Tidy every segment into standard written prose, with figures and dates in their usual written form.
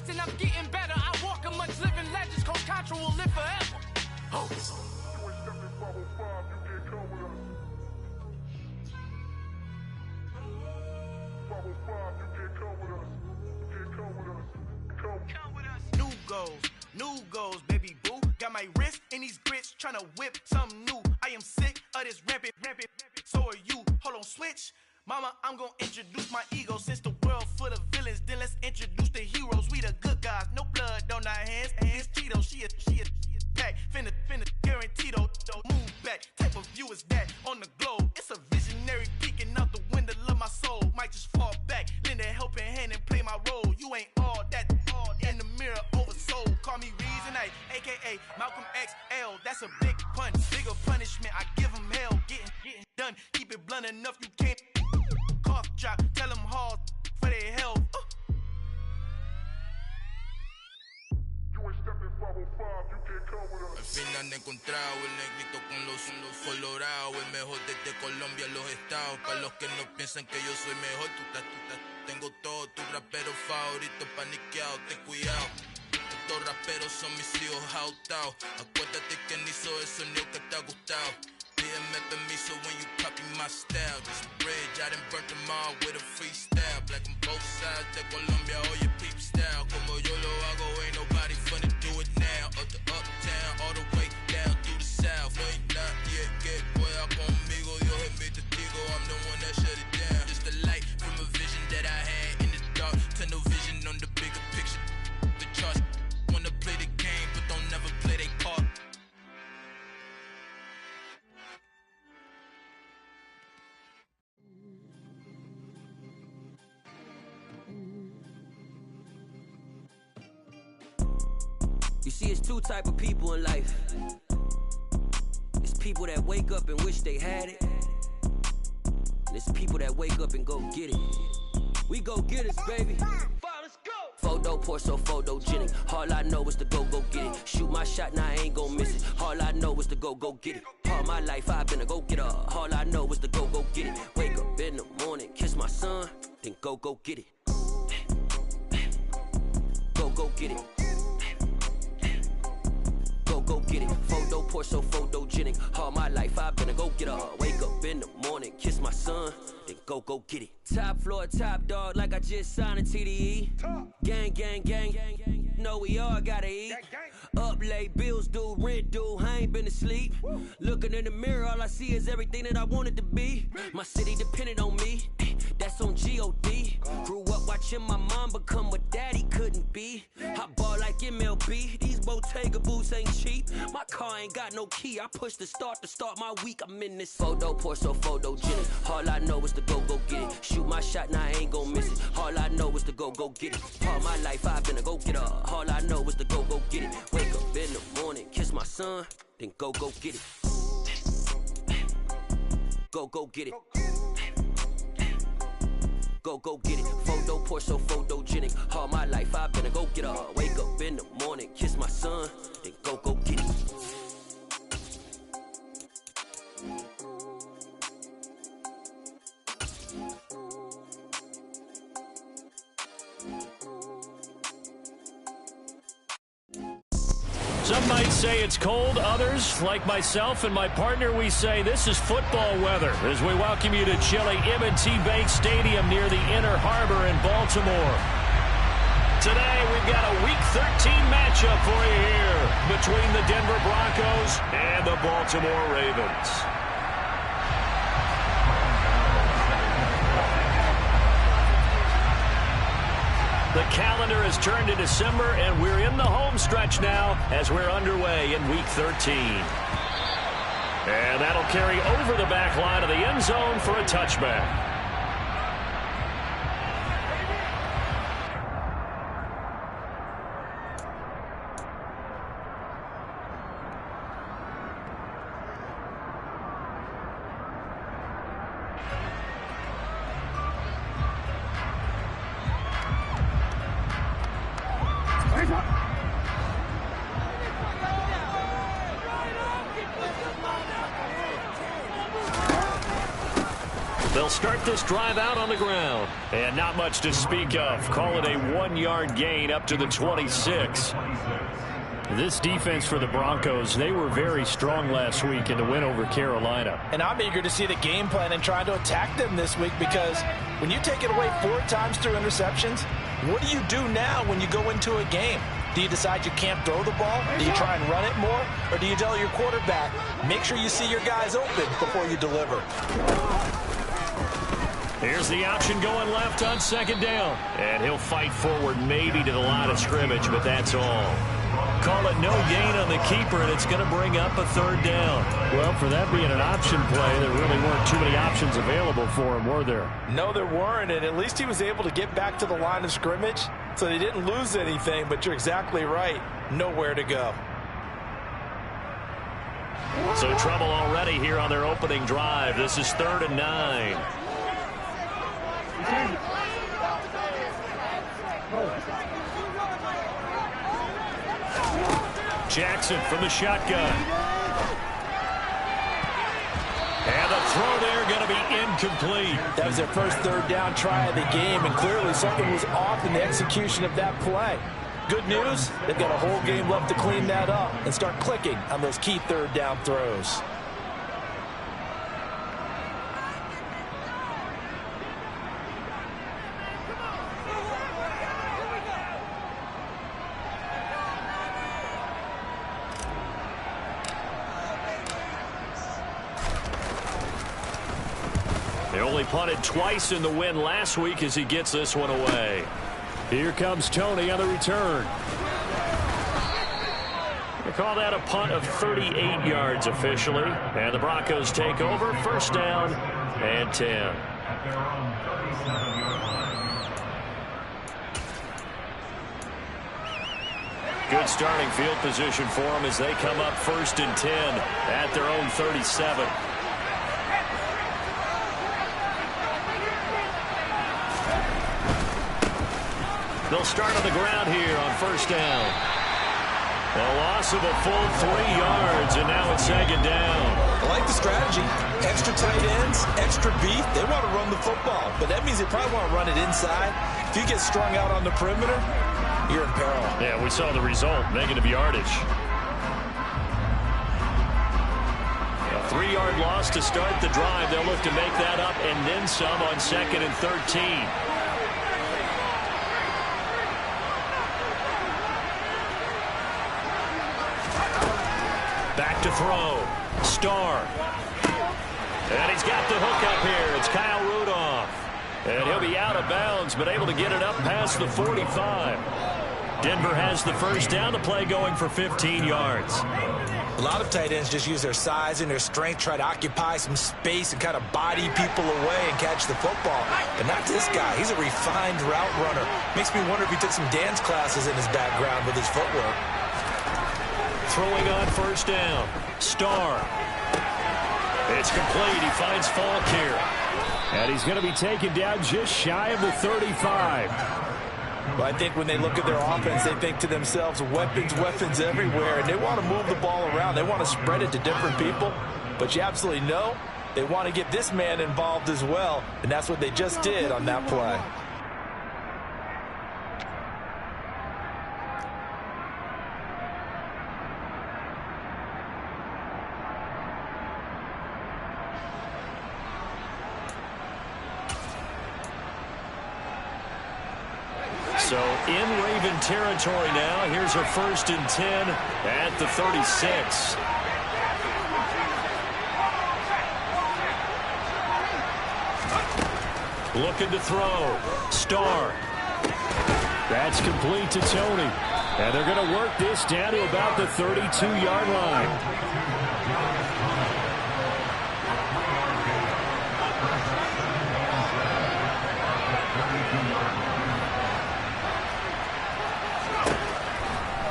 and I'm getting better. I walk amongst living legends, Coach Contra will live forever. Oh. New goals, baby boo. Got my wrist in these grits, tryna whip something new. I am sick of this rampant. So are you. Hold on, switch. Mama, I'm gonna introduce my ego. Since the world full of villains, then let's introduce the heroes. We the good guys, no blood on our hands. Hands Tito, she a pack. Finna, guaranteed don't move back. Type of view is that on the globe? It's a visionary peeking out the window of my soul. Might just fall back, lend a helping hand and play my role. You ain't all that in the mirror oversold. Call me Reason A, aka Malcolm XL. That's a big pun, bigger punishment. I give him hell, getting done. Keep it blunt enough, you can't cough drop. Tell them hard for their health. Al fin han encontrado el negrito con los colorados, el mejor desde Colombia, los estados. Para los que no piensan que yo soy mejor, tengo todos tus raperos favoritos paniqueados, ten cuidado. Estos raperos son mis hijos jautados. Acuérdate que ni hizo el sonido que te ha gustado. Pídeme permiso when you copy my style. This bridge, I done burnt them all with a freestyle. Black on both sides de Colombia, oye peep style. Como yo lo hago, ain't nobody finna do it now. Up to uptown, all the way down through the south. No hay nadie que pueda conmigo. Dios es mi testigo, I'm the one that shut it down. Just the light from a vision that I had in the dark. Tunnel vision on the bigger picture. The charts wanna play the game, but don't never play their part. You see, it's two type of people in life. It's people that wake up and wish they had it. And it's people that wake up and go get it. We go get it, baby. Let's go. Photo poor, so photogenic. All I know is to go get it. Shoot my shot, now I ain't gon' miss it. All I know is to go get it. All my life I've been a go-getter. All I know is to go get it. Wake up in the morning, kiss my son, then go get it. Go get it. Go get it. Photo poor, so photogenic. All my life I've been a go-getter. Wake up in the morning, kiss my son, then go get it. Top floor, top dog, like I just signed a TDE. Gang. Know we all gotta eat. Up late, bills due, rent due, I ain't been asleep. Looking in the mirror, all I see is everything that I wanted to be. My city depended on me, that's on G.O.D. Grew up watching my mom become what daddy couldn't be. I ball like MLB, these Bottega boots ain't cheap. My car ain't got no key, I push the start to start my week. I'm in this photo poor, so photogenic. All I know is to go get it. Shoot my shot, now I ain't gon' miss it. All I know is to go get it. All my life I've been a go-getter. All I know is to go get it. Wake up in the morning, kiss my son, then go get it. Go get it. Go get it. Photo poor, so photogenic. All my life I've been a go-getter. Wake up in the morning, kiss my son, then go get it. Some might say it's cold. Others, like myself and my partner, we say this is football weather as we welcome you to chilly M&T Bank Stadium near the Inner Harbor in Baltimore. Today, we've got a Week 13 matchup for you here between the Denver Broncos and the Baltimore Ravens. The calendar has turned to December, and we're in the home stretch now as we're underway in Week 13. And that'll carry over the back line of the end zone for a touchback. They'll start this drive out on the ground. And not much to speak of. Call it a 1-yard gain up to the 26. This defense for the Broncos, they were very strong last week in the win over Carolina. And I'm eager to see the game plan and try to attack them this week, because when you take it away 4 times through interceptions, what do you do now when you go into a game? Do you decide you can't throw the ball? Do you try and run it more? Or do you tell your quarterback, make sure you see your guys open before you deliver? Here's the option going left on 2nd down. And he'll fight forward maybe to the line of scrimmage, but that's all. Call it no gain on the keeper, and it's going to bring up a 3rd down. Well, for that being an option play, there really weren't too many options available for him, were there? No, there weren't, and at least he was able to get back to the line of scrimmage, so they didn't lose anything, but you're exactly right. Nowhere to go. So trouble already here on their opening drive. This is 3rd and 9. Jackson from the shotgun. And the throw there going to be incomplete. That was their first 3rd down try of the game, and clearly something was off in the execution of that play. Good news, they've got a whole game left to clean that up and start clicking on those key 3rd down throws. They only punted twice in the win last week as he gets this one away. Here comes Tony on the return. They call that a punt of 38 yards officially. And the Broncos take over. 1st down and 10. Good starting field position for them as they come up 1st and 10 at their own 37. They'll start on the ground here on 1st down. A loss of a full 3 yards, and now it's 2nd down. I like the strategy. Extra tight ends, extra beef. They want to run the football, but that means they probably want to run it inside. If you get strung out on the perimeter, you're in peril. Yeah, we saw the result, negative yardage. A 3-yard loss to start the drive. They'll look to make that up and then some on 2nd and 13. Back to throw. Starr. And he's got the hook up here. It's Kyle Rudolph. And he'll be out of bounds, but able to get it up past the 45. Denver has the 1st down. The play going for 15 yards. A lot of tight ends just use their size and their strength, try to occupy some space and kind of body people away and catch the football. But not this guy. He's a refined route runner. Makes me wonder if he took some dance classes in his background with his footwork. Throwing on 1st down. Starr. It's complete. He finds Falk here. And he's going to be taken down just shy of the 35. Well, I think when they look at their offense, they think to themselves, weapons, weapons everywhere. And they want to move the ball around. They want to spread it to different people. But you absolutely know they want to get this man involved as well. And that's what they just did on that play. So in Raven territory now. Here's a 1st and 10 at the 36. Looking to throw. Starr. That's complete to Tony. And they're going to work this down to about the 32-yard line.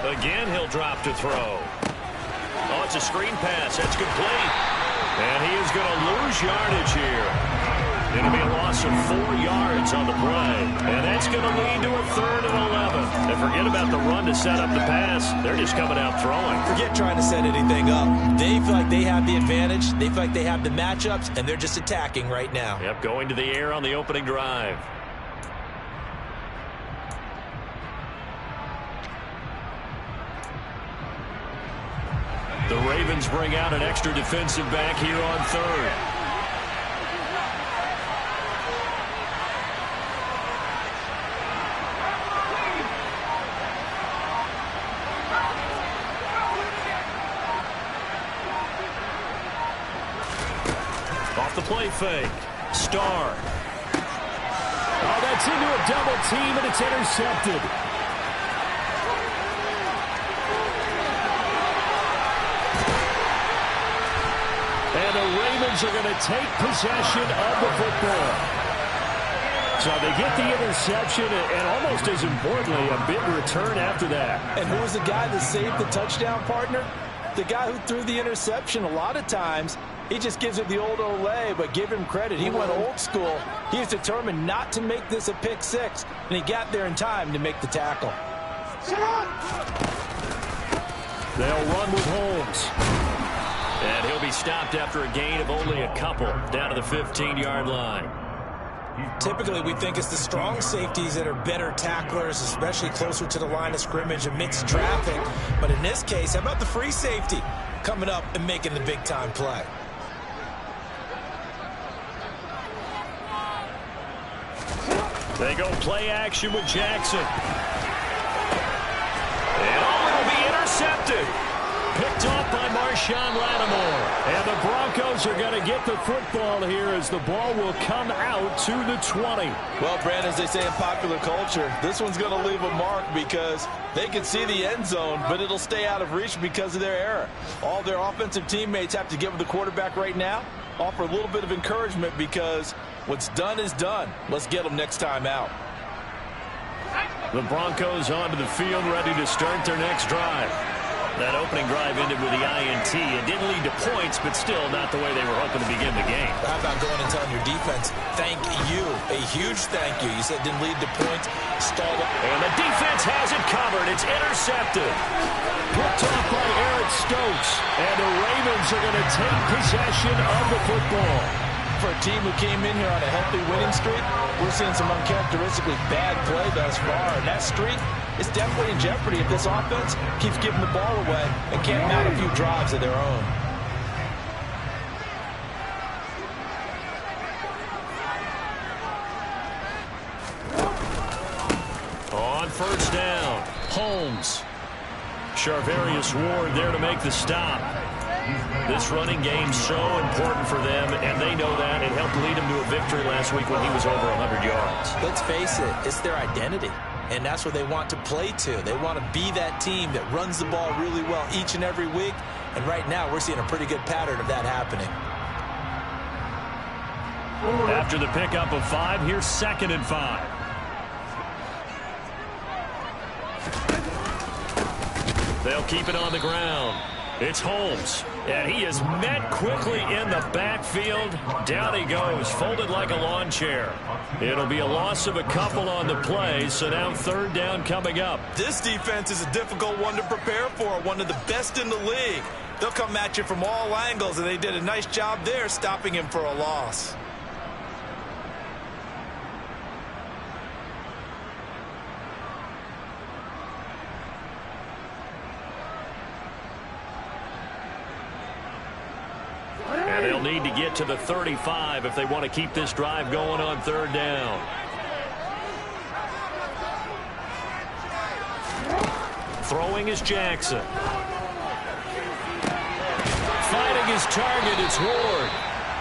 Again, he'll drop to throw. Oh, it's a screen pass. That's complete. And he is going to lose yardage here. It'll be a loss of 4 yards on the play. And that's going to lead to a 3rd and 11. And forget about the run to set up the pass. They're just coming out throwing. Forget trying to set anything up. They feel like they have the advantage. They feel like they have the matchups, and they're just attacking right now. Yep, going to the air on the opening drive. The Ravens bring out an extra defensive back here on 3rd. Off the play fake. Starr. Oh, that's into a double team, and it's intercepted. And the Ravens are going to take possession of the football. So they get the interception, and almost as importantly, a big return after that. And who was the guy that saved the touchdown, partner? The guy who threw the interception. A lot of times, he just gives it the old Olay, but give him credit. He went old school. He was determined not to make this a pick six, and he got there in time to make the tackle. They'll run with Holmes. And he'll be stopped after a gain of only a couple down to the 15-yard line. Typically, we think it's the strong safeties that are better tacklers, especially closer to the line of scrimmage amidst traffic. But in this case, how about the free safety coming up and making the big-time play? They go play action with Jackson. And it'll be intercepted. Picked off by Marshawn Lattimore. And the Broncos are going to get the football here as the ball will come out to the 20. Well, Brandon, as they say in popular culture, this one's going to leave a mark because they can see the end zone, but it'll stay out of reach because of their error. All their offensive teammates have to get with the quarterback right now, offer a little bit of encouragement because what's done is done. Let's get them next time out. The Broncos onto the field, ready to start their next drive. That opening drive ended with the INT. It didn't lead to points, but still not the way they were hoping to begin the game. How about going and telling your defense, thank you, a huge thank you. You said it didn't lead to points, stalled up. And the defense has it covered. It's intercepted. Picked off by Eric Stokes. And the Ravens are going to take possession of the football. For a team who came in here on a healthy winning streak, we're seeing some uncharacteristically bad play thus far. And that streak is definitely in jeopardy if this offense keeps giving the ball away and can't mount a few drives of their own. On first down, Holmes. Charvarius Ward there to make the stop. This running game's so important for them, and they know that. It helped lead them to a victory last week when he was over 100 yards. Let's face it, it's their identity, and that's what they want to play to. They want to be that team that runs the ball really well each and every week, and right now we're seeing a pretty good pattern of that happening. After the pickup of 5, here's 2nd and 5. They'll keep it on the ground. It's Holmes, and he is met quickly in the backfield. Down he goes, folded like a lawn chair. It'll be a loss of a couple on the play, so now 3rd down coming up. This defense is a difficult one to prepare for, one of the best in the league. They'll come at you from all angles, and they did a nice job there stopping him for a loss. And they'll need to get to the 35 if they want to keep this drive going on 3rd down. Throwing is Jackson. Fighting his target, it's Ward.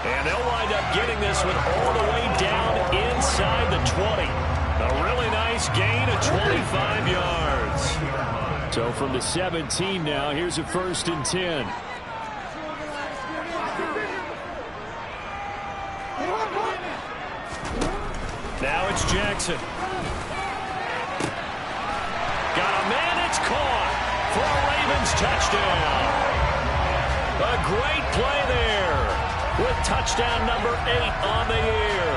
And they'll wind up getting this one all the way down inside the 20. A really nice gain of 25 yards. So from the 17 now, here's a 1st and 10. Now it's Jackson. Got a man, it's caught for a Ravens touchdown. A great play there. with touchdown number 8 on the year.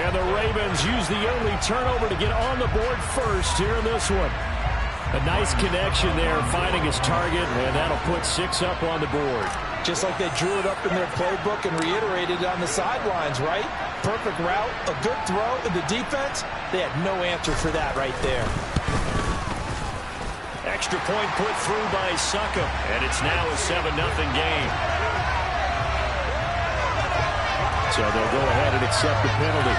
And the Ravens use the only turnover to get on the board first here in this one. A nice connection there, finding his target, and that'll put 6 up on the board. Just like they drew it up in their playbook and reiterated it on the sidelines, right? Perfect route, a good throw, and the defense, they had no answer for that right there. Extra point put through by Succop, and it's now a 7-0 game. So they'll go ahead and accept the penalty.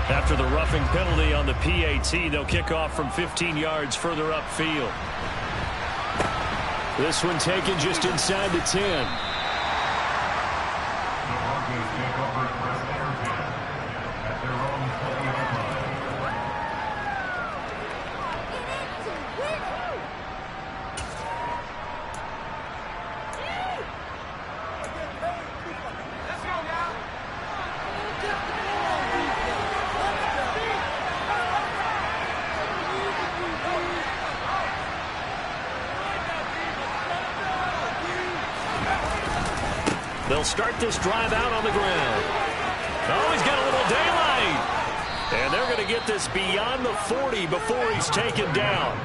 After the roughing penalty on the PAT, they'll kick off from 15 yards further upfield. This one taken just inside the 10. They'll start this drive out on the ground. Oh, he's got a little daylight. And they're going to get this beyond the 40 before he's taken down.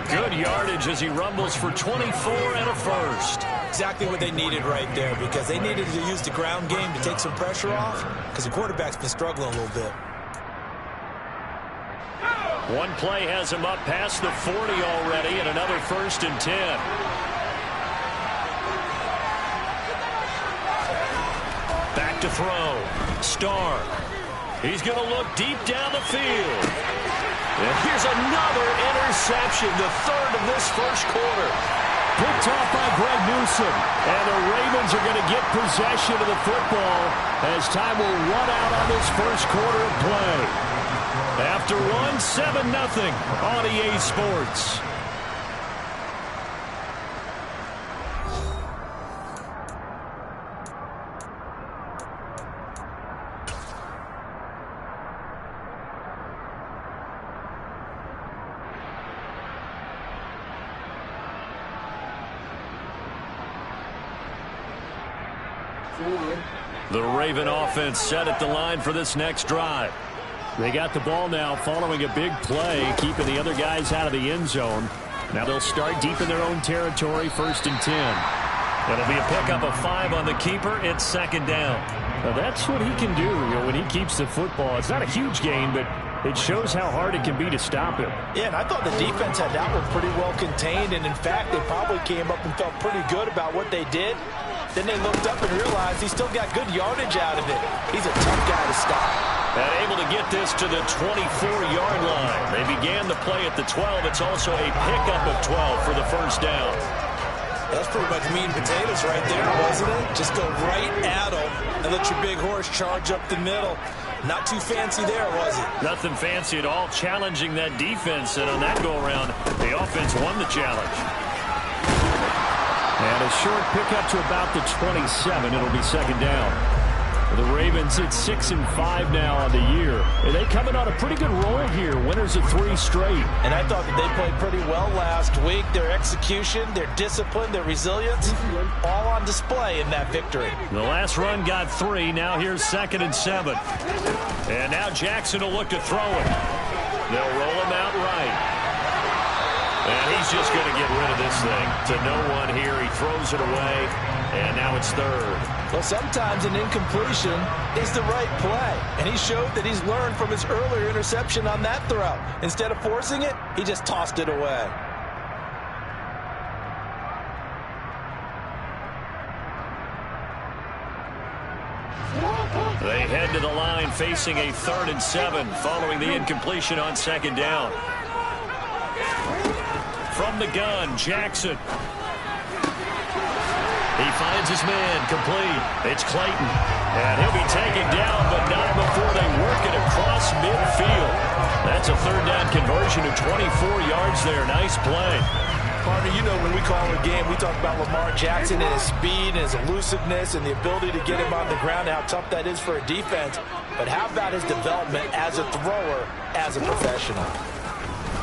Good yardage as he rumbles for 24 and a first. Exactly what they needed right there, because they needed to use the ground game to take some pressure off, because the quarterback's been struggling a little bit. One play has him up past the 40 already, and another 1st and 10. Back to throw. Starr. He's going to look deep down the field. And here's another interception, the 3rd of this first quarter. Picked off by Greg Newsome. And the Ravens are going to get possession of the football as time will run out on this first quarter of play. After one, 7-0 on EA Sports. The Raven offense set at the line for this next drive. They got the ball now following a big play, keeping the other guys out of the end zone. Now they'll start deep in their own territory, 1st and 10. It'll be a pickup of 5 on the keeper. It's 2nd down. Now that's what he can do, when he keeps the football. It's not a huge gain, but it shows how hard it can be to stop him. Yeah, and I thought the defense had that one pretty well contained, and in fact, they probably came up and felt pretty good about what they did. Then they looked up and realized he still got good yardage out of it. He's a tough guy to stop. And able to get this to the 24-yard line. They began the play at the 12. It's also a pickup of 12 for the 1st down. That's pretty much meat and potatoes right there, wasn't it? Just go right at him and let your big horse charge up the middle. Not too fancy there, was it? Nothing fancy at all, challenging that defense. And on that go-around, the offense won the challenge. And a short pickup to about the 27. It'll be 2nd down. The Ravens hit 6-5 now on the year. And they coming on a pretty good roll here. Winners of 3 straight. And I thought that they played pretty well last week. Their execution, their discipline, their resilience, all on display in that victory. The last run got 3. Now here's 2nd and 7. And now Jackson will look to throw it. They'll roll him out right. And he's just going to get rid of this thing to no one here. He throws it away, and now it's 3rd. Well, sometimes an incompletion is the right play, and he showed that he's learned from his earlier interception on that throw. Instead of forcing it, he just tossed it away. They head to the line facing a 3rd and 7 following the incompletion on 2nd down. From the gun, Jackson. He finds his man, complete. It's Clayton. And he'll be taken down, but not before they work it across midfield. That's a 3rd down conversion of 24 yards there. Nice play. Partner, you know when we call a game, we talk about Lamar Jackson and his speed and his elusiveness and the ability to get him on the ground, how tough that is for a defense. But how about his development as a thrower, as a professional?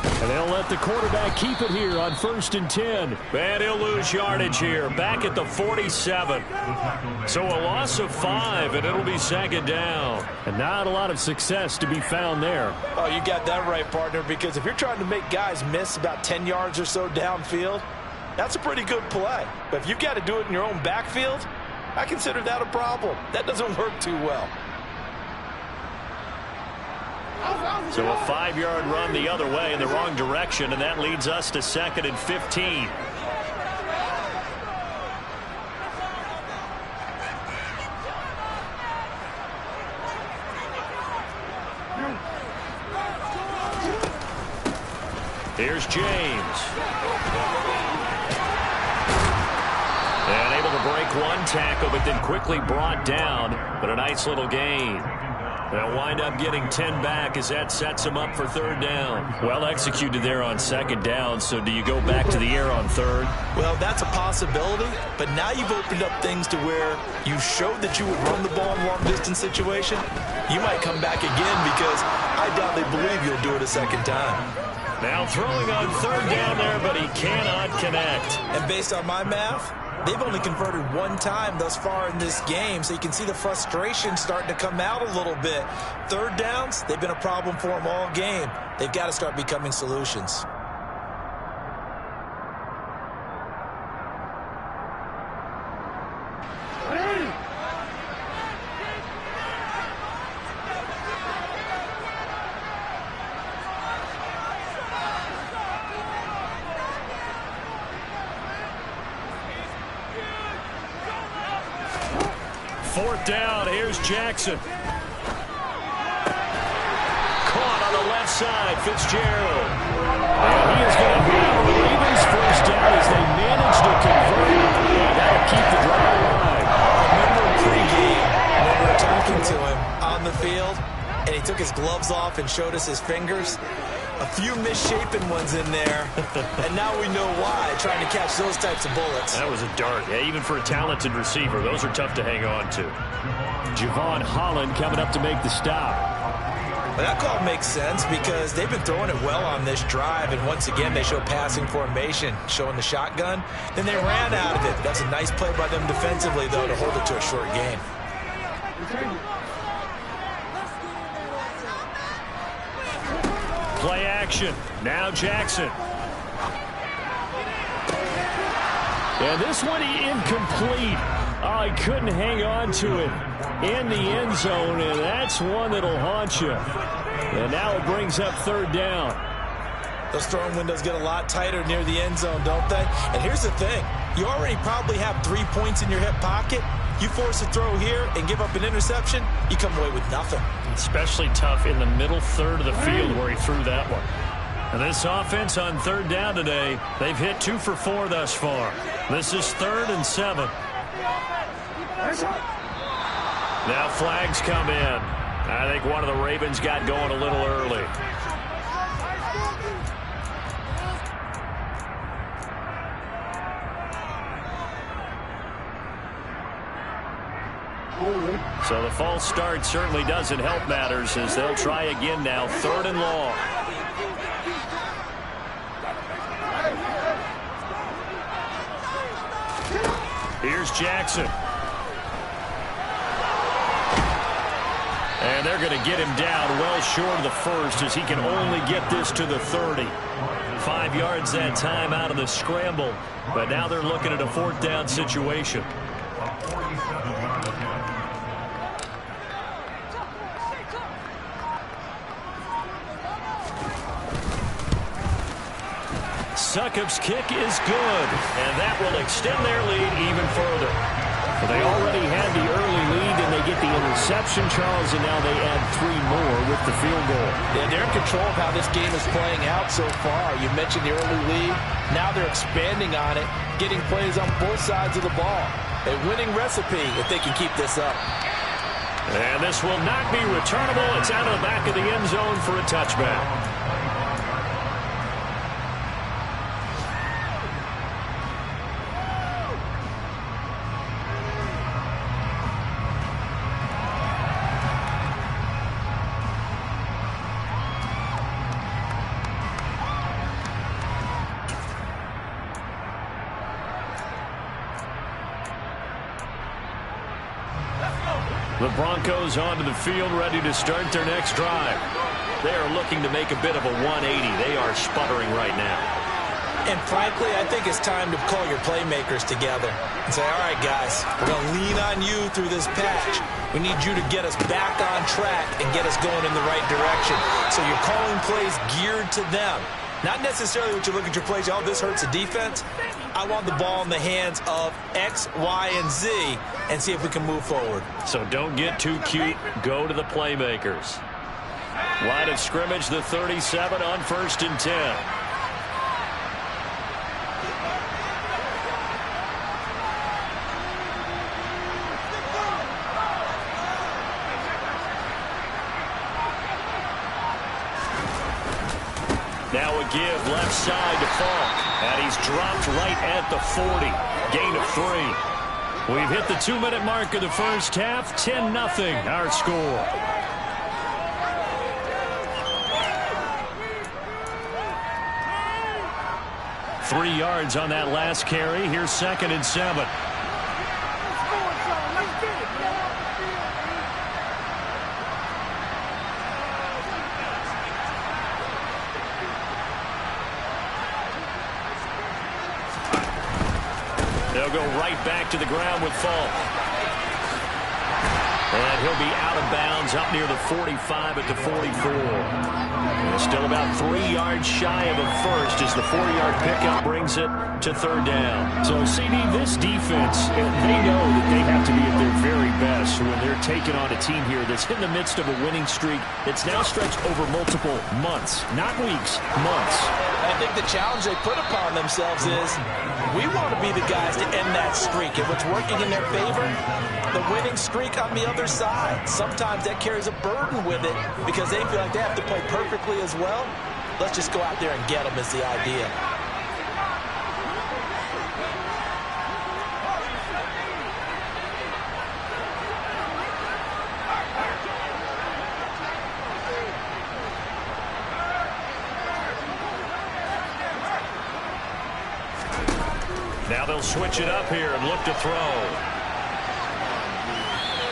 And they'll let the quarterback keep it here on 1st and 10. And he'll lose yardage here, back at the 47. So a loss of 5, and it'll be 2nd down. And not a lot of success to be found there. Oh, you got that right, partner, because if you're trying to make guys miss about 10 yards or so downfield, that's a pretty good play. But if you've got to do it in your own backfield, I consider that a problem. That doesn't work too well. So a 5-yard run the other way in the wrong direction, and that leads us to 2nd and 15. Here's James. And able to break one tackle, but then quickly brought down. But a nice little gain. They'll wind up getting 10 back as that sets them up for 3rd down. Well executed there on 2nd down, so do you go back to the air on 3rd? Well, that's a possibility, but now you've opened up things to where you showed that you would run the ball in long-distance situation. You might come back again because I doubt they believe you'll do it a 2nd time. Now throwing on 3rd down there, but he cannot connect. And based on my math, they've only converted 1 time thus far in this game, so you can see the frustration starting to come out a little bit. 3rd downs, they've been a problem for them all game. They've got to start becoming solutions. Fourth down, here's Jackson. Caught on the left side, Fitzgerald. And he is going to have the Ravens first down as they manage to convert. And that'll keep the drive alive. Remember pregame when we were talking to him on the field, and he took his gloves off and showed us his fingers? A few misshapen ones in there, and now we know why, trying to catch those types of bullets. That was a dart. Yeah, even for a talented receiver, those are tough to hang on to. Javon Holland coming up to make the stop. Well, that call makes sense because they've been throwing it well on this drive, and once again they show passing formation, showing the shotgun. Then they ran out of it. That's a nice play by them defensively, though, to hold it to a short gain. Play action. Now Jackson. And this one incomplete. Oh, he couldn't hang on to it in the end zone, and that's one that'll haunt you. And now it brings up 3rd down. Those throwing windows get a lot tighter near the end zone, don't they? And here's the thing. You already probably have 3 points in your hip pocket. You force a throw here and give up an interception, you come away with nothing. Especially tough in the middle third of the field where he threw that one. And this offense on 3rd down today, they've hit 2 for 4 thus far. This is 3rd and 7. Now flags come in. I think one of the Ravens got going a little early. So the false start certainly doesn't help matters as they'll try again now, 3rd and long. Here's Jackson. And they're going to get him down well short of the first as he can only get this to the 30. 5 yards that time out of the scramble. But now they're looking at a 4th down situation. Succop's kick is good, and that will extend their lead even further. Well, they already had the early lead, and they get the interception, Charles, and now they add 3 more with the field goal. Yeah, they're in control of how this game is playing out so far. You mentioned the early lead. Now they're expanding on it, getting plays on both sides of the ball. A winning recipe if they can keep this up. And this will not be returnable. It's out of the back of the end zone for a touchback. The Broncos onto the field, ready to start their next drive. They are looking to make a bit of a 180. They are sputtering right now. And frankly, I think it's time to call your playmakers together and say, all right, guys, we're going to lean on you through this patch. We need you to get us back on track and get us going in the right direction. So you're calling plays geared to them. Not necessarily what you look at your plays, oh, this hurts the defense. I want the ball in the hands of X, Y, and Z and see if we can move forward. So don't get too cute. Go to the playmakers. Line of scrimmage, the 37 on 1st and 10. Now a give left side to Falk. And he's dropped right at the 40. Gain of 3. We've hit the 2-minute mark of the first half. 10-0 our score. Three yards on that last carry. Here's 2nd and 7. They'll go right back to the ground with Falk. And he'll be out of bounds up near the 45 at the 44. And still about 3 yards shy of a first as the 4-yard pickup brings it to 3rd down. So, CD, this defense, they know that they have to be at their very best when they're taking on a team here that's in the midst of a winning streak that's now stretched over multiple months, not weeks, months. I think the challenge they put upon themselves is we want to be the guys to end that streak. And what's working in their favor, the winning streak on the other side. Sometimes that carries a burden with it because they feel like they have to play perfectly as well. Let's just go out there and get them is the idea. Now they'll switch it up here and look to throw.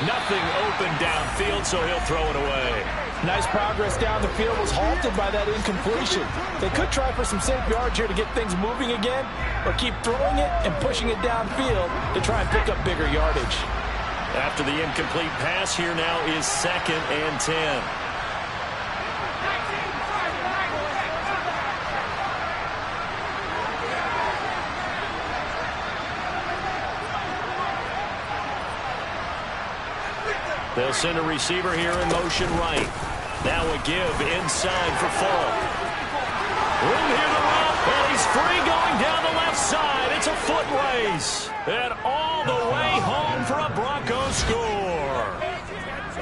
Nothing open downfield, so he'll throw it away. Nice progress down the field, was halted by that incompletion. They could try for some safe yards here to get things moving again, or keep throwing it and pushing it downfield to try and pick up bigger yardage. After the incomplete pass, here now is 2nd and 10. They'll send a receiver here in motion right. Now a give inside for Falk. Room here to run, and he's free going down the left side. It's a foot race. And all the way home for a Broncos score.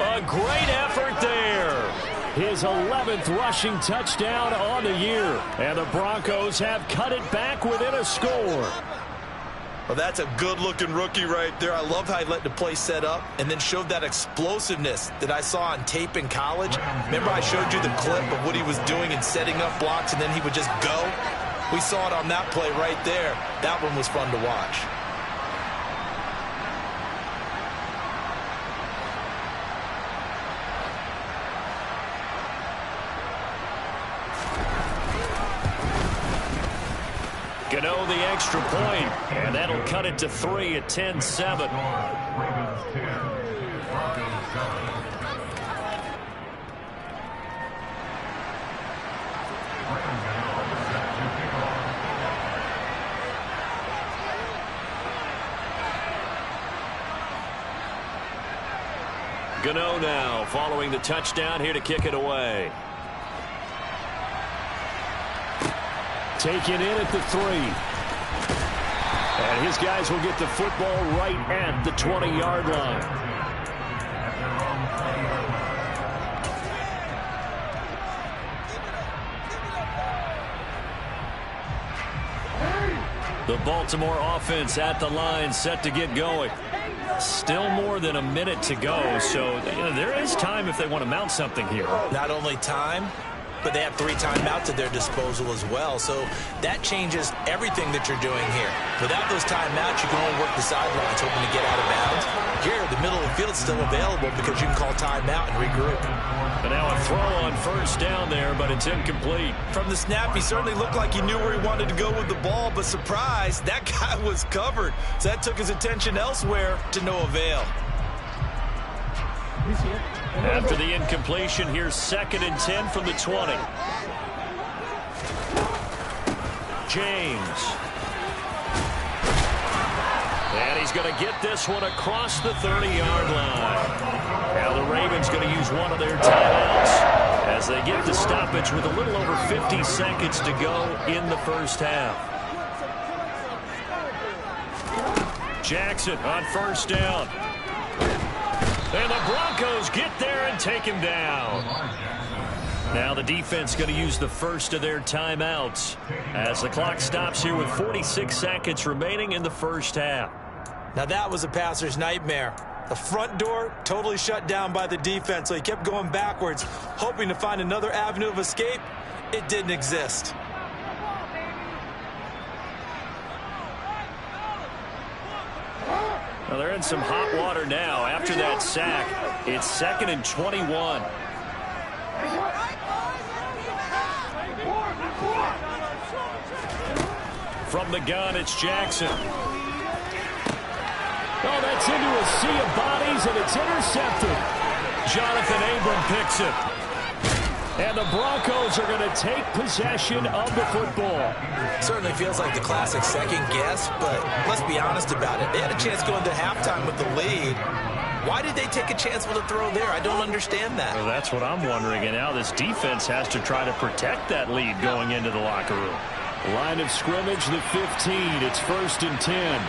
A great effort there. His 11th rushing touchdown on the year. And the Broncos have cut it back within a score. Well, that's a good-looking rookie right there. I love how he let the play set up and then showed that explosiveness that I saw on tape in college. Remember I showed you the clip of what he was doing and setting up blocks, and then he would just go? We saw it on that play right there. That one was fun to watch. Gano the extra point, and that'll cut it to 3 at 10-7. Gano now following the touchdown here to kick it away. Taken in at the 3. And his guys will get the football right at the 20-yard line. The Baltimore offense at the line, set to get going. Still more than a minute to go, so there is time if they want to mount something here. Not only time, but they have 3 timeouts at their disposal as well. So that changes everything that you're doing here. Without those timeouts, you can only work the sidelines, hoping to get out of bounds. Here, the middle of the field is still available because you can call timeout and regroup. And now a throw on first down there, but it's incomplete. From the snap, he certainly looked like he knew where he wanted to go with the ball, but surprise, that guy was covered. So that took his attention elsewhere to no avail. After the incompletion, here's 2nd and 10 from the 20. James. And he's going to get this one across the 30-yard line. Now the Ravens going to use one of their timeouts as they get the stoppage with a little over 50 seconds to go in the first half. Jackson on first down. And the Broncos get there and take him down. Now the defense going to use the first of their timeouts as the clock stops here with 46 seconds remaining in the first half. Now that was a passer's nightmare. The front door totally shut down by the defense, so he kept going backwards, hoping to find another avenue of escape. It didn't exist. Well, they're in some hot water now after that sack. It's 2nd and 21. From the gun, it's Jackson. Oh, that's into a sea of bodies, and it's intercepted. Jonathan Abram picks it. And the Broncos are going to take possession of the football. Certainly feels like the classic second guess, but let's be honest about it. They had a chance going to halftime with the lead. Why did they take a chance with a throw there? I don't understand that. Well, that's what I'm wondering, and now this defense has to try to protect that lead going into the locker room. Line of scrimmage, the 15. It's 1st and 10.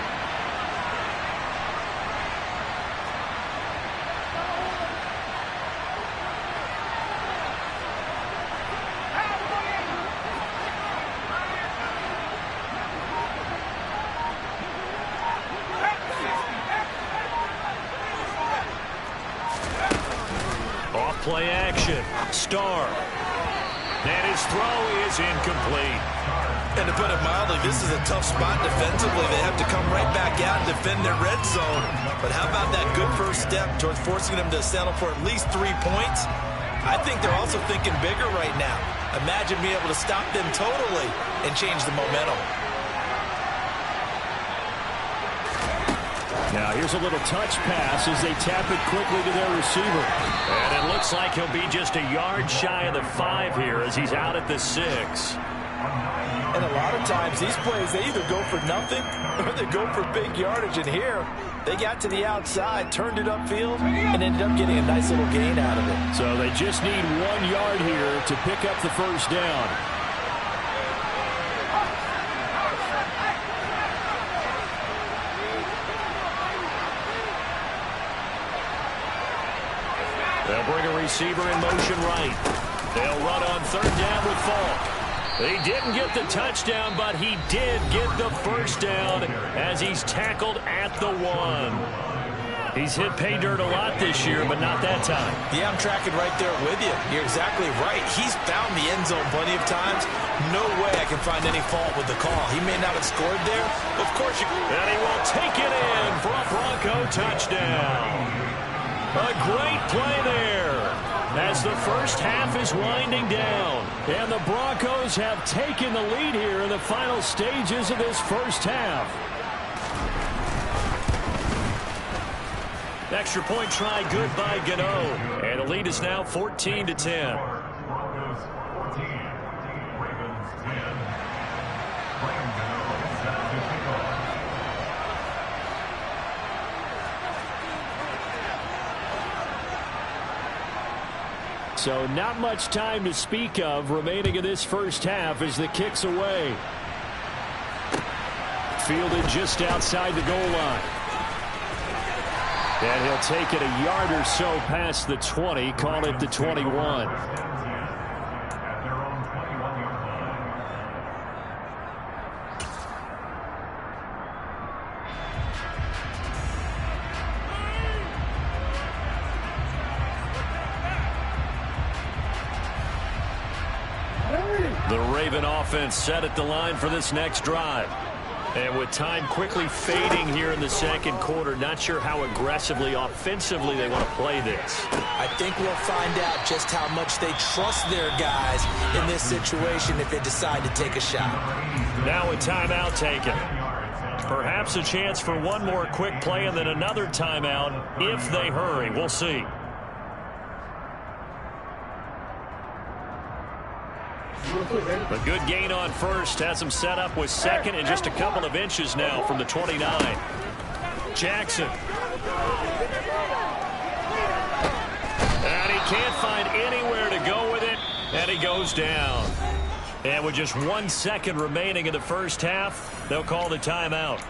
Play action. Starr. And his throw is incomplete. And to put it mildly, this is a tough spot defensively. They have to come right back out and defend their red zone. But how about that good first step towards forcing them to settle for at least 3 points? I think they're also thinking bigger right now. Imagine being able to stop them totally and change the momentum. Now here's a little touch pass as they tap it quickly to their receiver. And it looks like he'll be just a yard shy of the 5 here as he's out at the 6. And a lot of times these plays, they either go for nothing or they go for big yardage. And here, they got to the outside, turned it upfield, and ended up getting a nice little gain out of it. So they just need 1 yard here to pick up the first down. They'll bring a receiver in motion right. They'll run on 3rd down with Falk. He didn't get the touchdown, but he did get the first down as he's tackled at the 1. He's hit pay dirt a lot this year, but not that time. Yeah, I'm tracking right there with you. You're exactly right. He's found the end zone plenty of times. No way I can find any fault with the call. He may not have scored there. Of course you... And he will take it in for a Bronco touchdown. A great play there as the first half is winding down. And the Broncos have taken the lead here in the final stages of this first half. Extra point try good by Gano. And the lead is now 14-10. So not much time to speak of remaining in this first half as the kick's away. Fielded just outside the goal line. And he'll take it a yard or so past the 20, call it the 21. The Raven offense set at the line for this next drive. And with time quickly fading here in the second quarter, not sure how aggressively, offensively they want to play this. I think we'll find out just how much they trust their guys in this situation if they decide to take a shot. Now a timeout taken. Perhaps a chance for one more quick play and then another timeout if they hurry. We'll see. A good gain on first. Has him set up with second and just a couple of inches now from the 29. Jackson. And he can't find anywhere to go with it. And he goes down. And with just 1 second remaining in the first half, they'll call the timeout.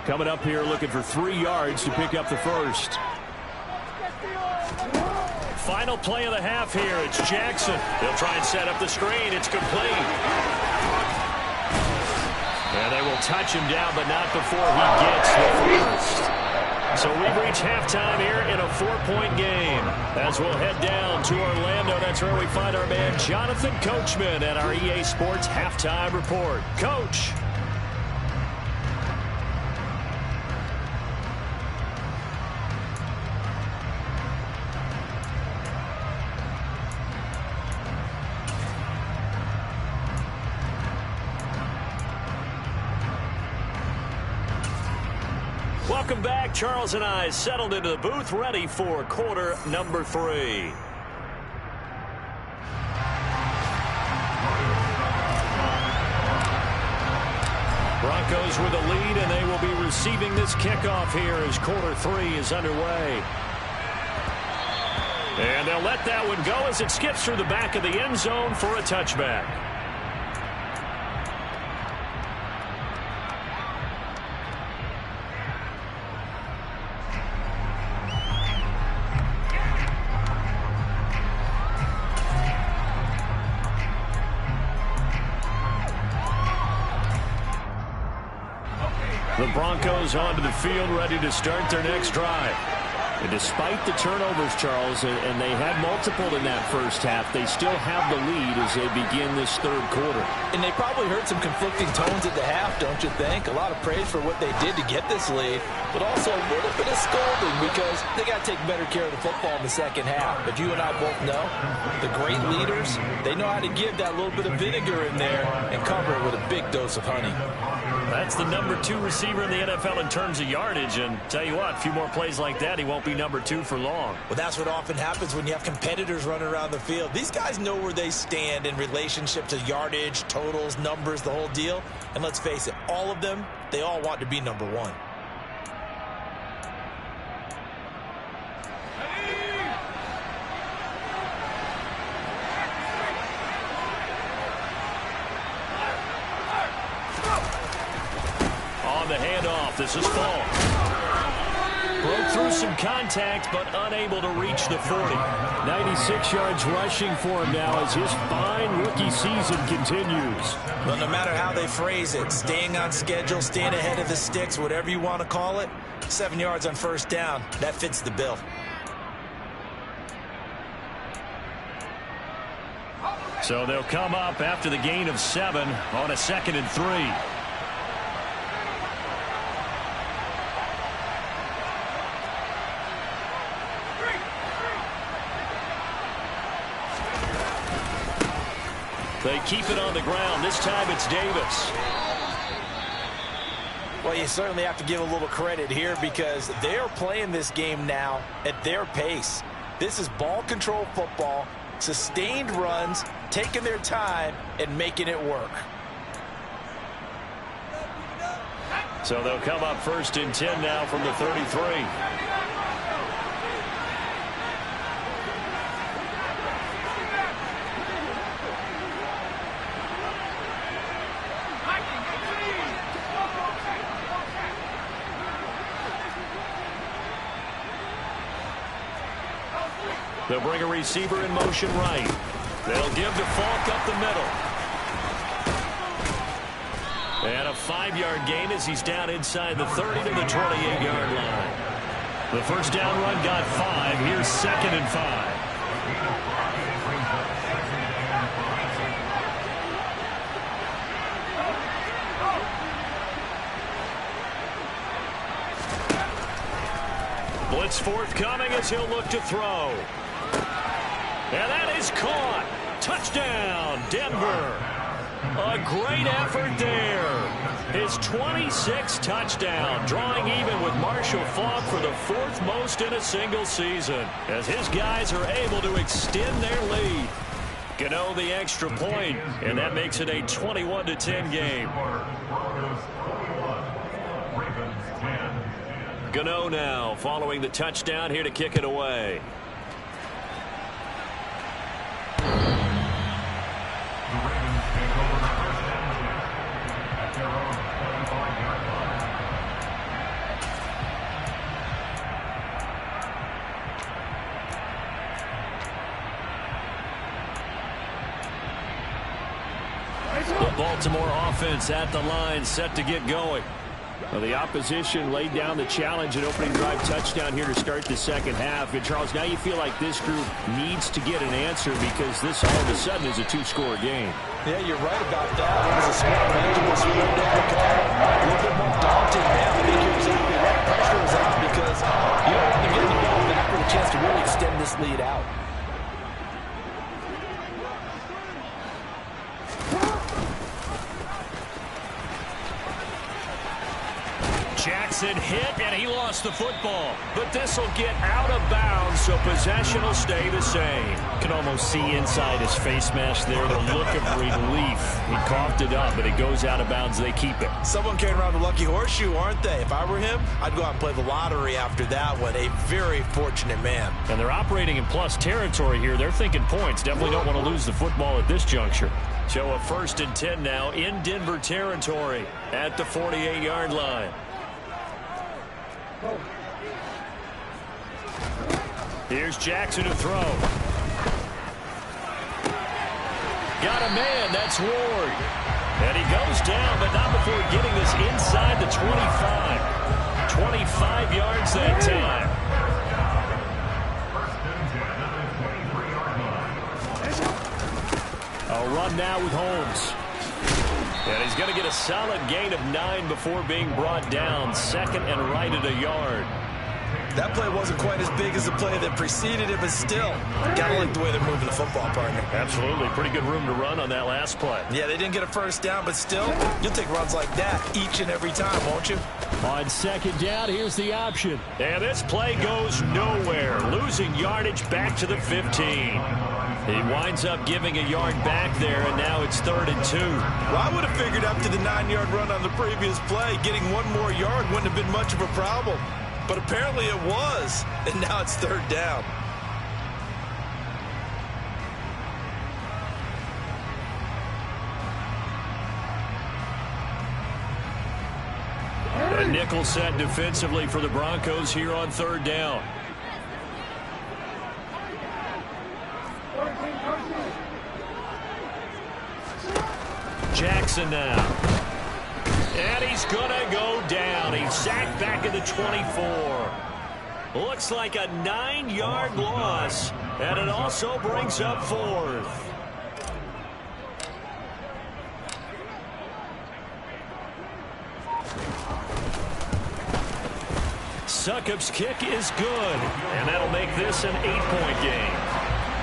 Coming up here looking for 3 yards to pick up the first. Final play of the half here. It's Jackson. They'll try and set up the screen. It's complete. And they will touch him down, but not before he gets the first. So we've reached halftime here in a 4-point game. As we'll head down to Orlando, that's where we find our man Jonathan Coachman at our EA Sports Halftime Report. Coach. Welcome back. Charles and I settled into the booth, ready for quarter number 3. Broncos with a lead, and they will be receiving this kickoff here as quarter 3 is underway. And they'll let that one go as it skips through the back of the end zone for a touchback. The Broncos onto the field, ready to start their next drive. And despite the turnovers, Charles, and they had multiple in that first half, they still have the lead as they begin this third quarter. And they probably heard some conflicting tones at the half, don't you think? A lot of praise for what they did to get this lead, but also a little bit of scolding because they got to take better care of the football in the second half. But you and I both know the great leaders, they know how to give that little bit of vinegar in there and cover it with a big dose of honey. That's the number 2 receiver in the NFL in terms of yardage, and tell you what, a few more plays like that, he won't be number 2 for long. Well, that's what often happens when you have competitors running around the field. These guys know where they stand in relationship to yardage, totals, numbers, the whole deal. And let's face it, all of them, they all want to be number 1. The handoff. This is Fall. Broke through some contact, but unable to reach the 40. 96 yards rushing for him now as his fine rookie season continues. Well, no matter how they phrase it, staying on schedule, staying ahead of the sticks, whatever you want to call it, 7 yards on first down, that fits the bill. So they'll come up after the gain of 7 on a 2nd and 3. They keep it on the ground. This time it's Davis. Well, you certainly have to give a little credit here because they're playing this game now at their pace. This is ball control football, sustained runs, taking their time and making it work. So they'll come up 1st and 10 now from the 33. They'll bring a receiver in motion right. They'll give to Falk up the middle. And a 5-yard gain as he's down inside the 30 to the 28-yard line. The first down run got 5. Here's 2nd and 5. Blitz forthcoming as he'll look to throw. And that is caught. Touchdown, Denver. A great effort there. His 26th touchdown, drawing even with Marshall Faulk for the 4th most in a single season, as his guys are able to extend their lead. Gano the extra point, and that makes it a 21-10 game. Gano now following the touchdown here to kick it away. The Baltimore offense at the line, set to get going. Well, the opposition laid down the challenge and opening drive touchdown here to start the second half. And, Charles, now you feel like this group needs to get an answer because this all of a sudden is a 2-score game. Yeah, you're right about that. It was a small, manageable spread there. A little bit more daunting now. I think you're exactly right. Pressure is on because you don't want to get the ball back with a chance to really extend this lead out. Jackson hit, and he lost the football. But this will get out of bounds, so possession will stay the same. Can almost see inside his face mask there the look of relief. He coughed it up, but it goes out of bounds. They keep it. Someone carrying around the lucky horseshoe, aren't they? If I were him, I'd go out and play the lottery after that one. A very fortunate man. And they're operating in plus territory here. They're thinking points. Definitely don't want to lose the football at this juncture. So a 1st and 10 now in Denver territory at the 48-yard line. Here's Jackson to throw. Got a man, that's Ward. And he goes down, but not before getting this inside the 25. 25 yards that time. A run now with Holmes. And he's going to get a solid gain of 9 before being brought down. 2nd and right at a yard. That play wasn't quite as big as the play that preceded it, but still, gotta like the way they're moving the football, partner. Absolutely. Pretty good room to run on that last play. Yeah, they didn't get a first down, but still, you'll take runs like that each and every time, won't you? On 2nd down, here's the option. And this play goes nowhere. Losing yardage back to the 15. He winds up giving a yard back there, and now it's 3rd and 2. Well, I would have figured after the 9-yard run on the previous play, getting 1 more yard wouldn't have been much of a problem. But apparently it was, and now it's 3rd down. A nickel set defensively for the Broncos here on 3rd down. Jackson now. And he's going to go down. He's sacked back at the 24. Looks like a 9-yard loss. And it also brings up 4th. Succop's kick is good. And that'll make this an 8-point game.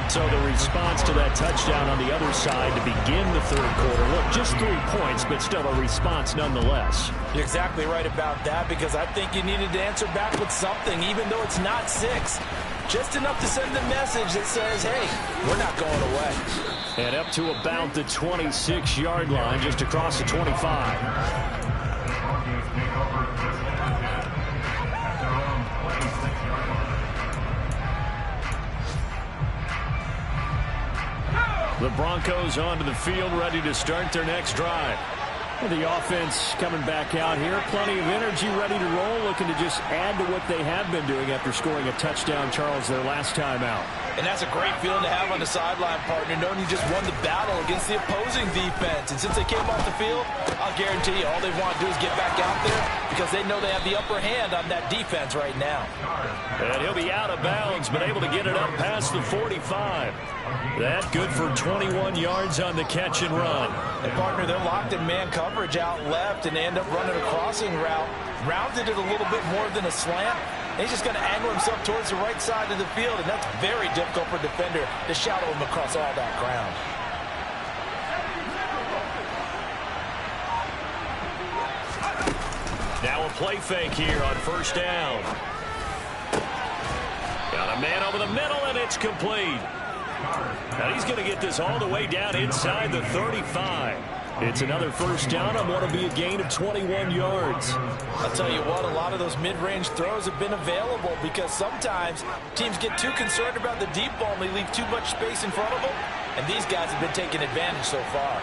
So the response to that touchdown on the other side to begin the 3rd quarter. Look, just 3 points, but still a response nonetheless. You're exactly right about that, because I think you needed to answer back with something, even though it's not 6. Just enough to send a message that says, hey, we're not going away. And up to about the 26-yard line, just across the 25. The Broncos onto the field, ready to start their next drive. The offense coming back out here. Plenty of energy, ready to roll, looking to just add to what they have been doing after scoring a touchdown, Charles, their last time out. And that's a great feeling to have on the sideline, partner, knowing you just won the battle against the opposing defense. And since they came off the field, I'll guarantee you all they want to do is get back out there because they know they have the upper hand on that defense right now. And he'll be out of bounds, but able to get it up past the 45. That good for 21 yards on the catch and run. And, partner, they're locked in man coverage out left, and they end up running a crossing route. Rounded it a little bit more than a slant. He's just going to angle himself towards the right side of the field, and that's very difficult for a defender to shadow him across all that ground. Now a play fake here on first down. Got a man over the middle, and it's complete. Now he's going to get this all the way down inside the 35. It's another first down on what will be a gain of 21 yards. I'll tell you what, a lot of those mid-range throws have been available because sometimes teams get too concerned about the deep ball and they leave too much space in front of them, and these guys have been taking advantage so far.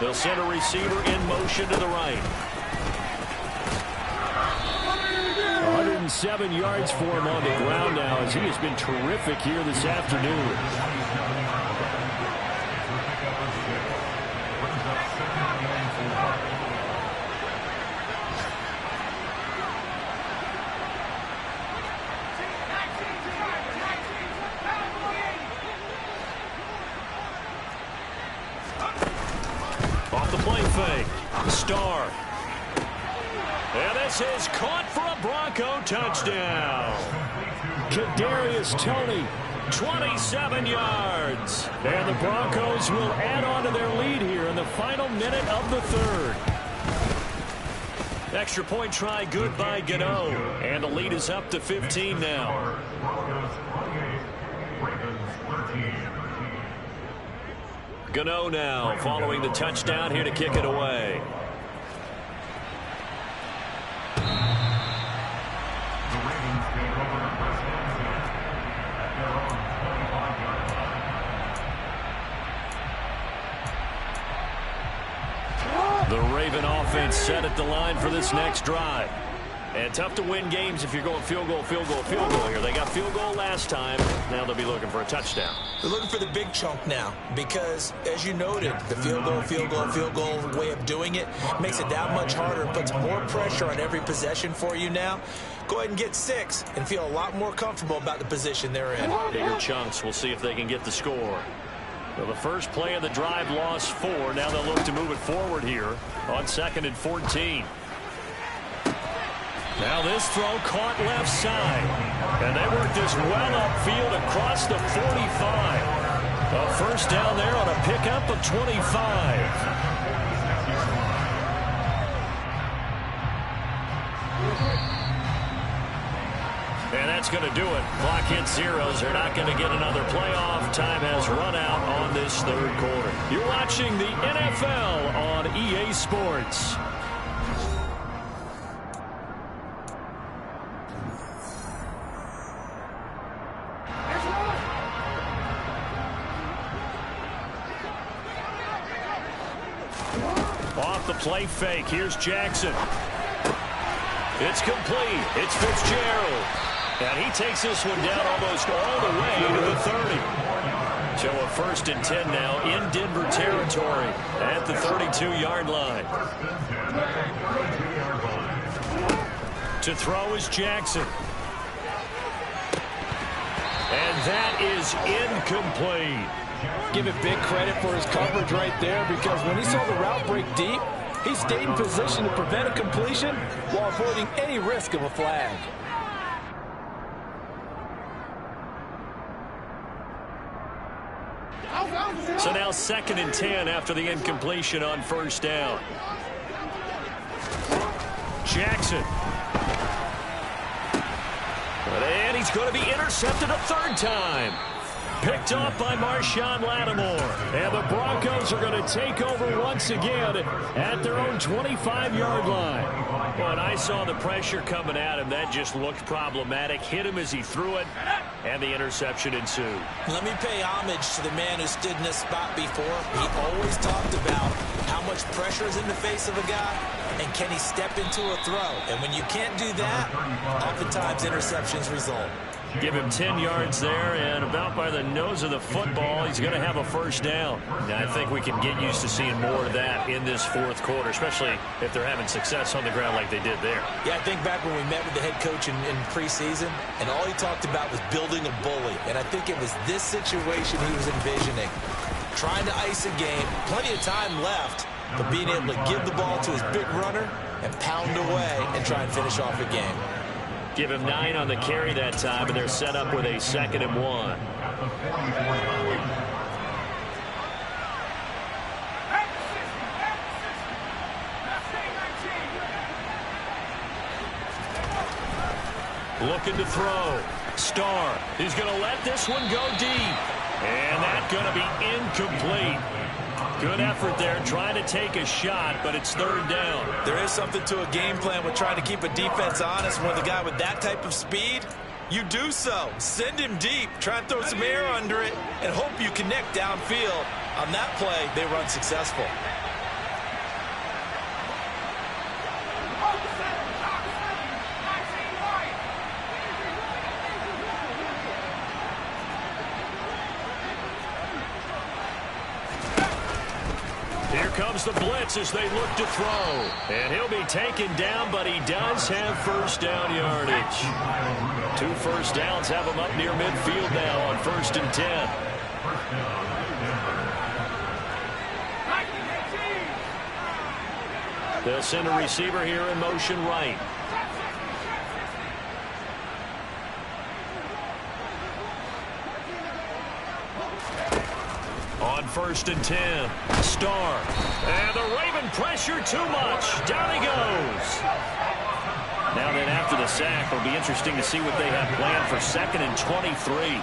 They'll send a receiver in motion to the right. 107 yards for him on the ground now as he has been terrific here this afternoon. Off the play fake. Starr. And this is caught for a Bronco touchdown. Kadarius Toney, 27 yards. And the Broncos will add on to their lead here in the final minute of the third. Extra point try good by Gano. And the lead is up to 15 now. Gano now following the touchdown here to kick it away. The Raven offense set at the line for this next drive. And tough to win games if you're going field goal, field goal, field goal here. They got field goal last time. Now they'll be looking for a touchdown. They're looking for the big chunk now because, as you noted, the field goal, field goal, field goal way of doing it makes it that much harder and puts more pressure on every possession for you now. Go ahead and get 6 and feel a lot more comfortable about the position they're in. Bigger chunks. We'll see if they can get the score. Well, the first play of the drive lost 4. Now they'll look to move it forward here on 2nd and 14. Now this throw caught left side. And they work this well upfield across the 45. A first down there on a pickup of 25. And that's going to do it. Clock hits zeros. They're not going to get another playoff. Time has run out on this third quarter. You're watching the NFL on EA Sports. Off the play fake. Here's Jackson. It's complete. It's Fitzgerald. And he takes this one down almost all the way to the 30. So a 1st and 10 now in Denver territory at the 32-yard line. To throw is Jackson. And that is incomplete. Give it big credit for his coverage right there because when he saw the route break deep, he stayed in position to prevent a completion while avoiding any risk of a flag. So now 2nd and 10 after the incompletion on first down. Jackson. And he's going to be intercepted a 3rd time. Picked off by Marshawn Lattimore. And the Broncos are going to take over once again at their own 25-yard line. When I saw the pressure coming at him, that just looked problematic. Hit him as he threw it. and the interception ensued. Let me pay homage to the man who stood in this spot before. He always talked about how much pressure is in the face of a guy, and can he step into a throw. And when you can't do that, oftentimes interceptions result. Give him 10 yards there, and about by the nose of the football, he's going to have a first down. Now, I think we can get used to seeing more of that in this fourth quarter, especially if they're having success on the ground like they did there. Yeah, I think back when we met with the head coach in preseason, and all he talked about was building a bully. And I think it was this situation he was envisioning. Trying to ice a game, plenty of time left, but being able to give the ball to his big runner and pound away and try and finish off a game. Give him 9 on the carry that time, and they're set up with a 2nd and 1. Looking to throw. Starr. He's going to let this one go deep. And that's going to be incomplete. Good effort there, trying to take a shot, but it's 3rd down. There is something to a game plan with trying to keep a defense honest. When the guy with that type of speed, you do so. Send him deep, try and throw some air under it, and hope you connect downfield. On that play, they run successful. Comes the blitz as they look to throw. And he'll be taken down, but he does have first down yardage. 2 first downs have him up near midfield now on 1st and 10. They'll send a receiver here in motion right. On 1st and 10, Starr. And the Raven pressure too much. Down he goes. Now then, after the sack, it'll be interesting to see what they have planned for 2nd and 23.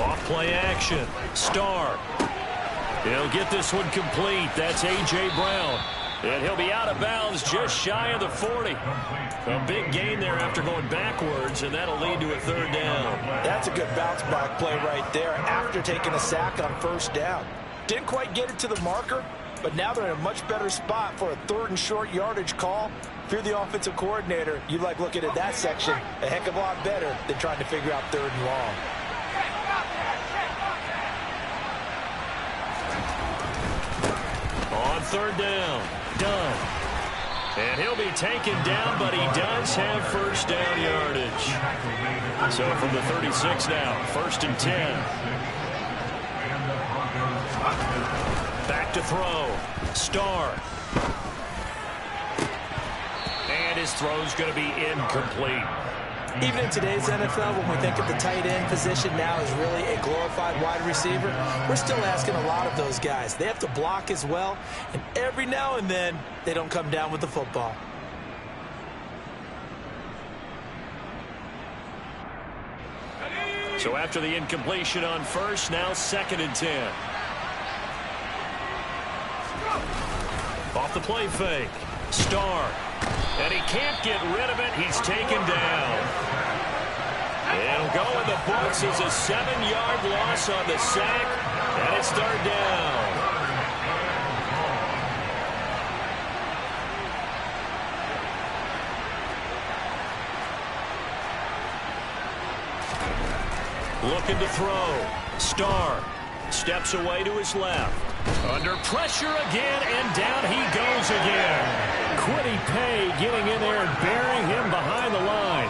Off play action. Starr. He'll get this one complete. That's A.J. Brown. And he'll be out of bounds just shy of the 40. A big gain there after going backwards, and that'll lead to a 3rd down. That's a good bounce back play right there after taking a sack on 1st down. Didn't quite get it to the marker, but now they're in a much better spot for a 3rd and short yardage call. If you're the offensive coordinator, you like looking at that section a heck of a lot better than trying to figure out 3rd and long. On 3rd down, Dunn. And he'll be taken down, but he does have first down yardage. So from the 36 now, 1st and 10. Back to throw. Starr. And his throw's going to be incomplete. Even in today's NFL, when we think of the tight end position now as really a glorified wide receiver, we're still asking a lot of those guys. They have to block as well, and every now and then, they don't come down with the football. So after the incompletion on 1st, now 2nd and 10. Off the play fake. Starr. And he can't get rid of it. He's taken down. It'll go in the books as a 7-yard loss on the sack, and it's 3rd down. Looking to throw. Starr steps away to his left. Under pressure again, and down he goes again. Quiddy Pay getting in there and burying him behind the line.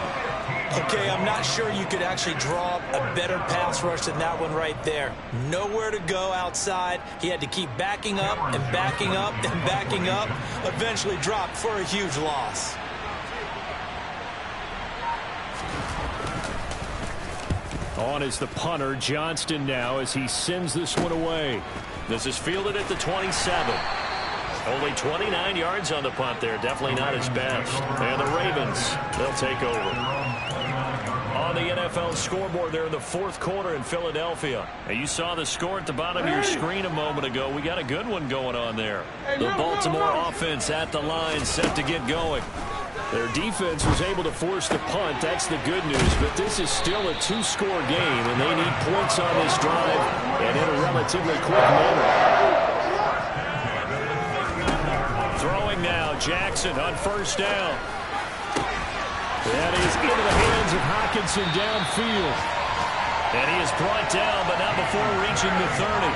Okay, I'm not sure you could actually draw a better pass rush than that one right there. Nowhere to go outside. He had to keep backing up and backing up and backing up. Eventually dropped for a huge loss. On is the punter, Johnston, now as he sends this one away. This is fielded at the 27. Only 29 yards on the punt there. Definitely not his best. And the Ravens, they'll take over. On the NFL scoreboard there in the 4th quarter in Philadelphia. And you saw the score at the bottom of your screen a moment ago. We got a good one going on there. The Baltimore offense at the line, set to get going. Their defense was able to force the punt. That's the good news. But this is still a two-score game, and they need points on this drive and in a relatively quick manner. Throwing now, Jackson on first down. That is into the hands of Hockenson downfield. And he is brought down, but not before reaching the 30.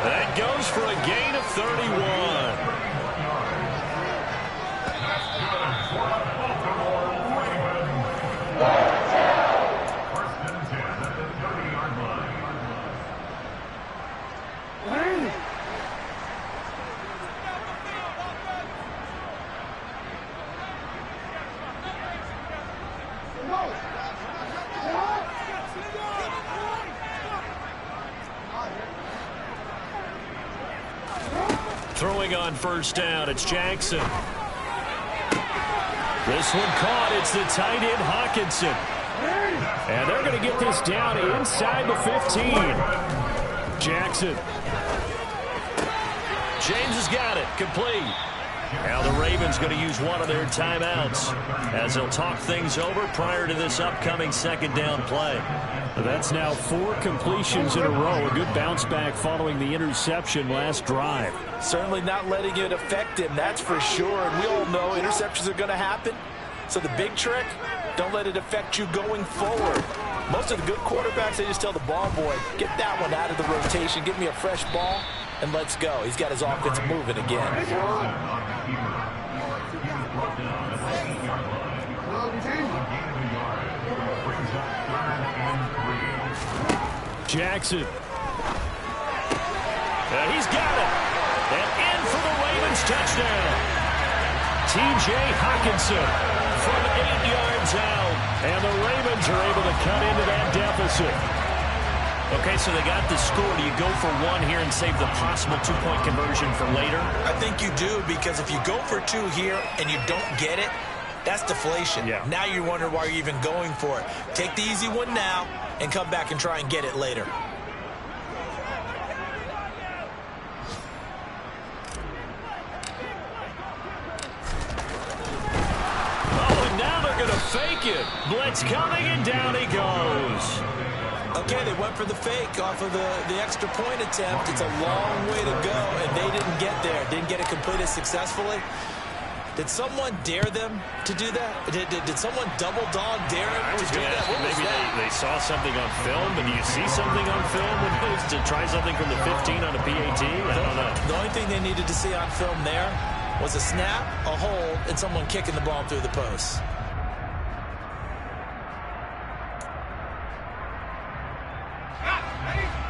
That goes for a gain of 31. Throwing on first down, it's Jackson. This one caught. It's the tight end, Hockenson. And they're going to get this down inside the 15. Jackson. James has got it. Complete. Now the Ravens going to use one of their timeouts as they'll talk things over prior to this upcoming second down play. That's now 4 completions in a row. A good bounce back following the interception last drive. Certainly not letting it affect him, that's for sure. And we all know interceptions are going to happen. So the big trick, don't let it affect you going forward. Most of the good quarterbacks, they just tell the ball boy, get that one out of the rotation, give me a fresh ball, and let's go. He's got his offense moving again. Jackson. He's got it. And in for the Ravens touchdown. T.J. Hockenson from 8 yards out. And the Ravens are able to cut into that deficit. Okay, so they got the score. Do you go for one here and save the possible two-point conversion for later? I think you do, because if you go for 2 here and you don't get it, that's deflation. Yeah. Now you wonder why you're even going for it. Take the easy one now and come back and try and get it later. Fake it. Blitz coming, and down he goes. Okay, they went for the fake off of the extra point attempt. It's a long way to go, and they didn't get there. Didn't get it completed successfully. Did someone dare them to do that? Did someone double dog dare them to do that? Maybe they saw something on film, and you see something on film to try something from the 15 on a PAT? I don't know. The only thing they needed to see on film there was a snap, a hold, and someone kicking the ball through the post.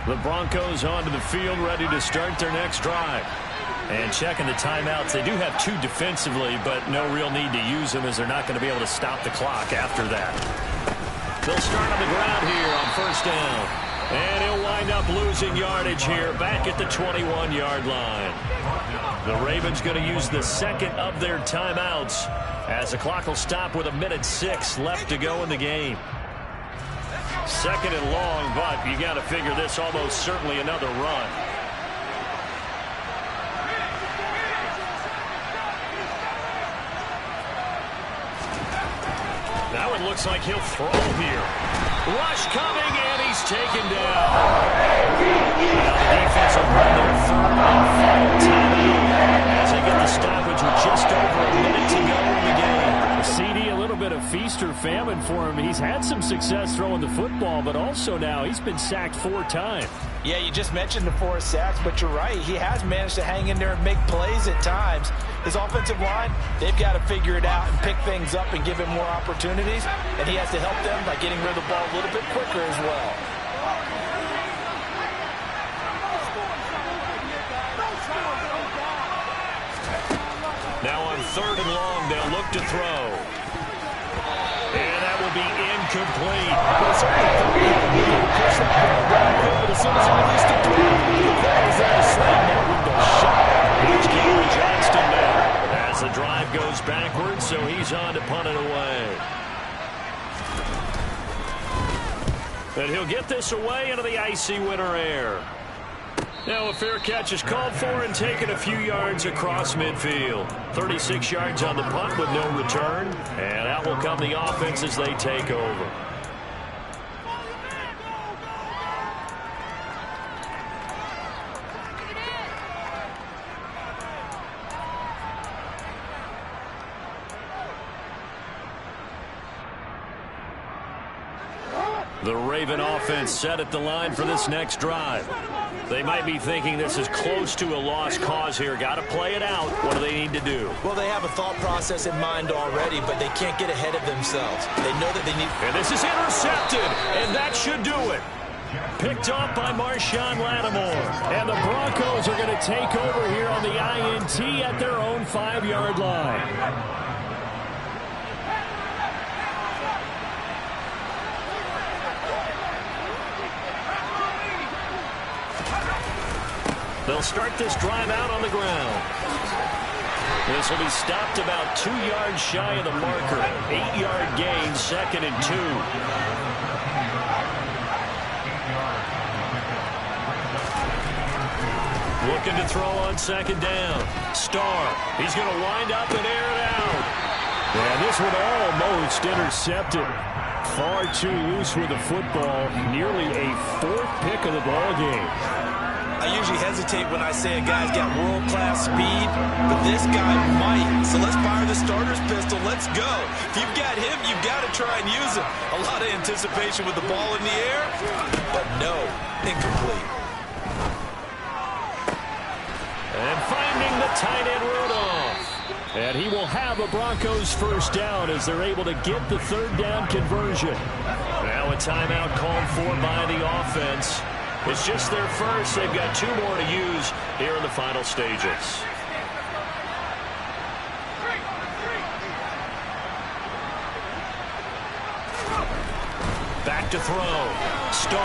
The Broncos onto the field, ready to start their next drive. And checking the timeouts. They do have 2 defensively, but no real need to use them as they're not going to be able to stop the clock after that. They'll start on the ground here on first down. And he'll wind up losing yardage here back at the 21-yard line. The Ravens going to use the second of their timeouts as the clock will stop with 1:06 left to go in the game. Second and long, but you got to figure this almost certainly another run. Now it looks like he'll throw here. Rush coming, and he's taken down. Now the defense will run their third and final timeout as they get the stoppage with just over a minute to go in the game. CD, a little bit of feast or famine for him. He's had some success throwing the football, but also now he's been sacked 4 times. Yeah, you just mentioned the 4 sacks, but you're right. He has managed to hang in there and make plays at times. His offensive line, they've got to figure it out and pick things up and give him more opportunities, and he has to help them by getting rid of the ball a little bit quicker as well. Now on third and long, they'll look to throw. And that will be incomplete. But as soon as he released the throw, the ball was there to slam that window shut. Here's Cameron Johnston now as the drive goes backwards, so he's on to punt it away. And he'll get this away into the icy winter air. Now a fair catch is called for and taken a few yards across midfield. 36 yards on the punt with no return. And out will come the offense as they take over. The Raven offense set at the line for this next drive. They might be thinking this is close to a lost cause here. Got to play it out. What do they need to do? Well, they have a thought process in mind already, but they can't get ahead of themselves. They know that they need... And this is intercepted, and that should do it. Picked off by Marshawn Lattimore. And the Broncos are going to take over here on the INT at their own 5-yard line. They'll start this drive out on the ground. This will be stopped about 2 yards shy of the marker. 8-yard gain, 2nd and 2. Looking to throw on 2nd down. Starr. He's going to wind up and air it out. And this one almost intercepted. Far too loose with the football. Nearly a 4th pick of the ball game. I usually hesitate when I say a guy's got world-class speed, but this guy might. So let's fire the starter's pistol. Let's go. If you've got him, you've got to try and use him. A lot of anticipation with the ball in the air, but no, incomplete. And finding the tight end Rudolph. And he will have a Broncos first down as they're able to get the 3rd down conversion. Now a timeout called for by the offense. It's just their first. They've got 2 more to use here in the final stages. Back to throw. Starr.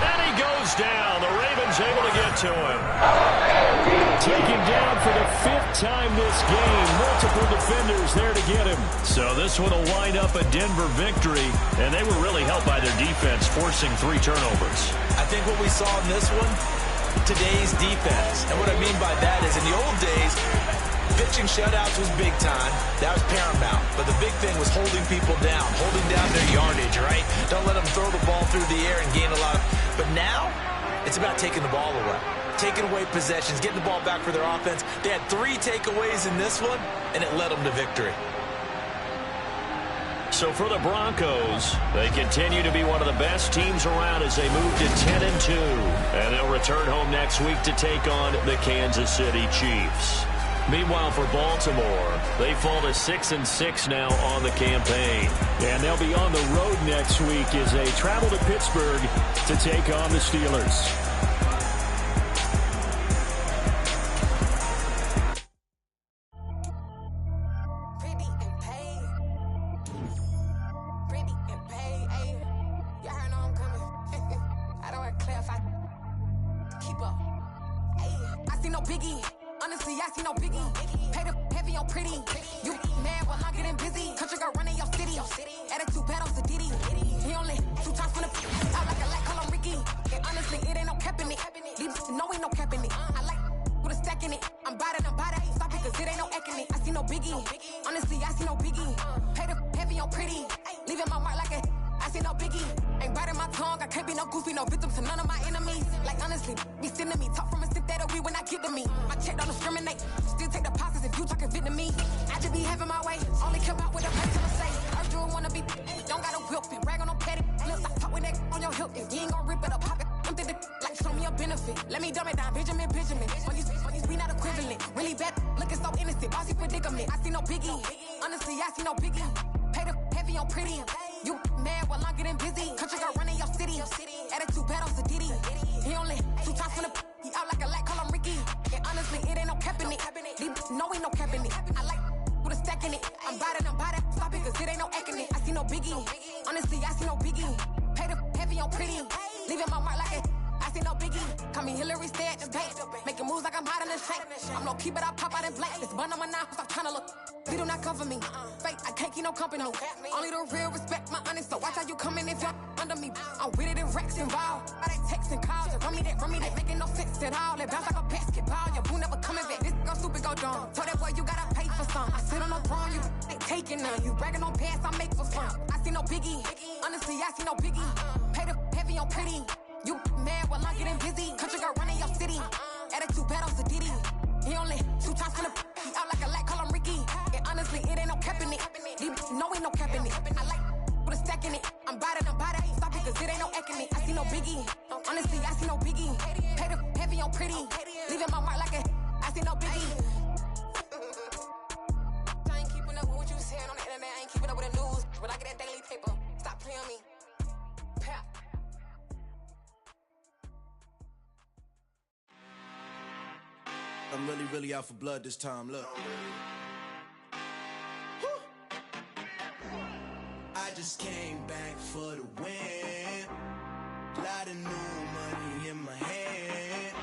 And he goes down. The Ravens able to get to him. Taken down for the 5th time this game. Multiple defenders there to get him. So this one will wind up a Denver victory. And they were really helped by their defense, forcing 3 turnovers. I think what we saw in this one, today's defense. And what I mean by that is in the old days, pitching shutouts was big time. That was paramount. But the big thing was holding people down, holding down their yardage, right? Don't let them throw the ball through the air and gain a lot. But now, it's about taking the ball away. Taking away possessions, getting the ball back for their offense. They had 3 takeaways in this one, and it led them to victory. So for the Broncos, they continue to be one of the best teams around as they move to 10-2. And they'll return home next week to take on the Kansas City Chiefs. Meanwhile, for Baltimore, they fall to 6-6 now on the campaign. And they'll be on the road next week as they travel to Pittsburgh to take on the Steelers. I'm with it in Rex involved. I they texting calls and run me that, making no sense. it all, it bounce like a basketball. Your boo never coming back, this go stupid, go dumb. Told that boy you gotta pay for some. I sit on no throne, you ain't taking none. You bragging on past, I make for fun. I see no biggie, honestly, I see no biggie. Pay the heavy on pretty. You mad while I'm getting busy. Country girl running your city. Attitude bad on Sadidi. He only 2 times from the he out like a light, call him Ricky. And honestly, it ain't no cap in it. No, ain't no cap in it. I like with a stack in it. I'm bout it, ain't stop it, cause it ain't no acting it. I see no biggie. Honestly, I see no biggie. Pay the heavy on pretty. Leaving my mark like a I see no biggie. I ain't keeping up with what you saying on the internet. I ain't keeping up with the news. When I get that daily paper, stop playing on me. Pap. I'm really out for blood this time, look. I just came back for the win. Lot of new money in my hand.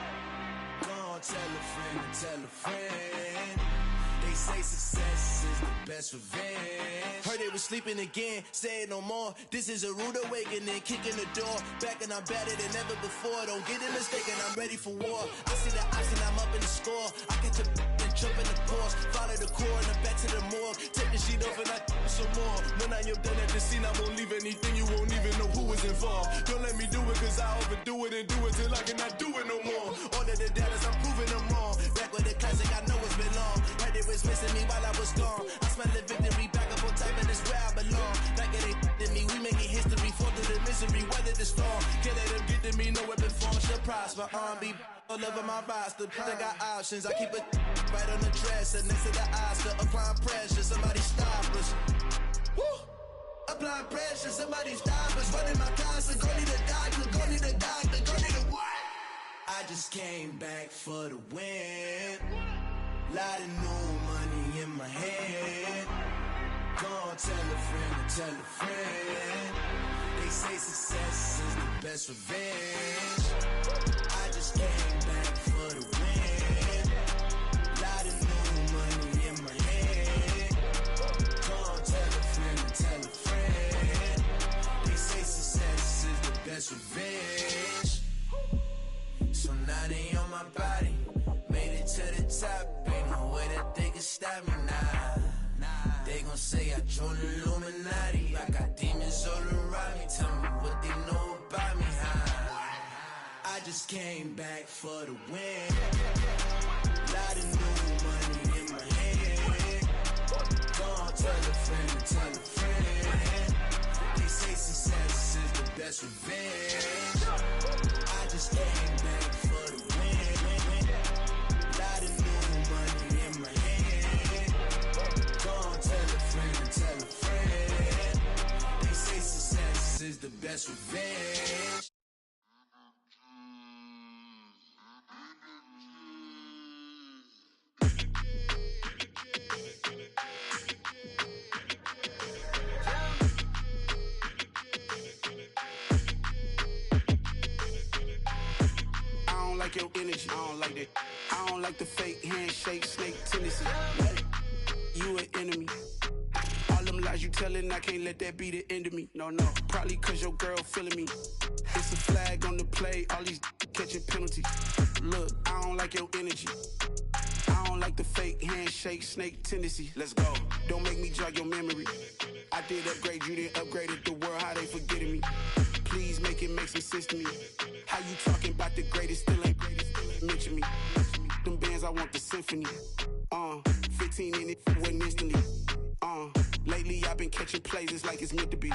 Gonna tell a friend. They say success is the best revenge. Heard they was sleeping again, say it no more. This is a rude awakening, kicking the door. Back and I'm better than ever before. Don't get it mistaken, I'm ready for war. I see the option, I'm up in the score. I get to and jump in the course. Follow the core and I'm back to the morgue. Take the sheet off and I some more. When I am done at the scene, I won't leave anything. You won't even know who was involved. Don't let me do it cause I overdo it and do it till I cannot do it no more. All of the doubters, I'm proving them wrong. Back with the classic, I know it's been long. Heard they was missing me while I was gone. I smell the victory back up on top and it's where I belong. Like it ain't to me, we making history. Fall through the misery, weather the storm. Can't let them get to me, no weapon form should prosper. R&B all over my roster. I got options, I keep it right on the dresser. Next to the Oscar, applying pressure. Somebody stop us. Woo! Applying pressure, somebody stop us. Running my closet, go need a doctor, go need a doctor, go need a what? I just came back for the win. Lot of new money in my hand. Gonna tell a friend. They say success is the best revenge. I just came back for the win. Lot of new money in my hand. Gonna tell a friend. They say success is the best revenge. So now they on my body. Made it to the top, ain't no way that they can stop me now. They gon' say I joined the Illuminati. I got demons all around me. Tell me what they know about me, huh? I just came back for the win. Lot of new money in my hand. Gonna tell a friend. They say success is the best revenge. I just came back for the win. Lot of new money in my hand. Gonna tell a friend. They say success is the best revenge. I don't like your energy, I don't like that. I don't like the fake handshake, snake tendency. You an enemy. All them lies you telling, I can't let that be the end of me. No, probably cause your girl feeling me. It's a flag on the play, all these catching penalties. Look, I don't like your energy. I don't like the fake handshake, snake tendency. Let's go. Don't make me jog your memory. I did upgrade, you didn't upgrade it. The world, how they forgetting me. Please make it make some sense to me. How you talking about the greatest, still ain't mention me. Them bands, I want the symphony. 15 in it, wasn't instantly. Lately I've been catching plays, it's like it's meant to be.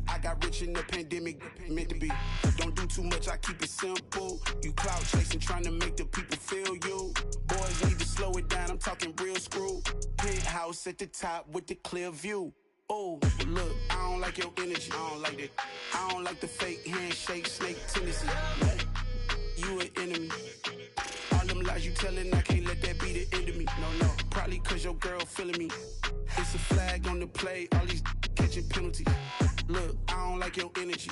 I got rich in the pandemic, meant to be. Don't do too much, I keep it simple. You clout chasing, trying to make the people feel you. Boys need to slow it down, I'm talking real screw. Penthouse at the top with the clear view. Oh, look, I don't like your energy, I don't like that. I don't like the fake handshake, snake tendency. You an enemy. All them lies you telling, I can't let that be the end of me. No, probably cause your girl feeling me. It's a flag on the play, all these catching penalties. Look, I don't like your energy.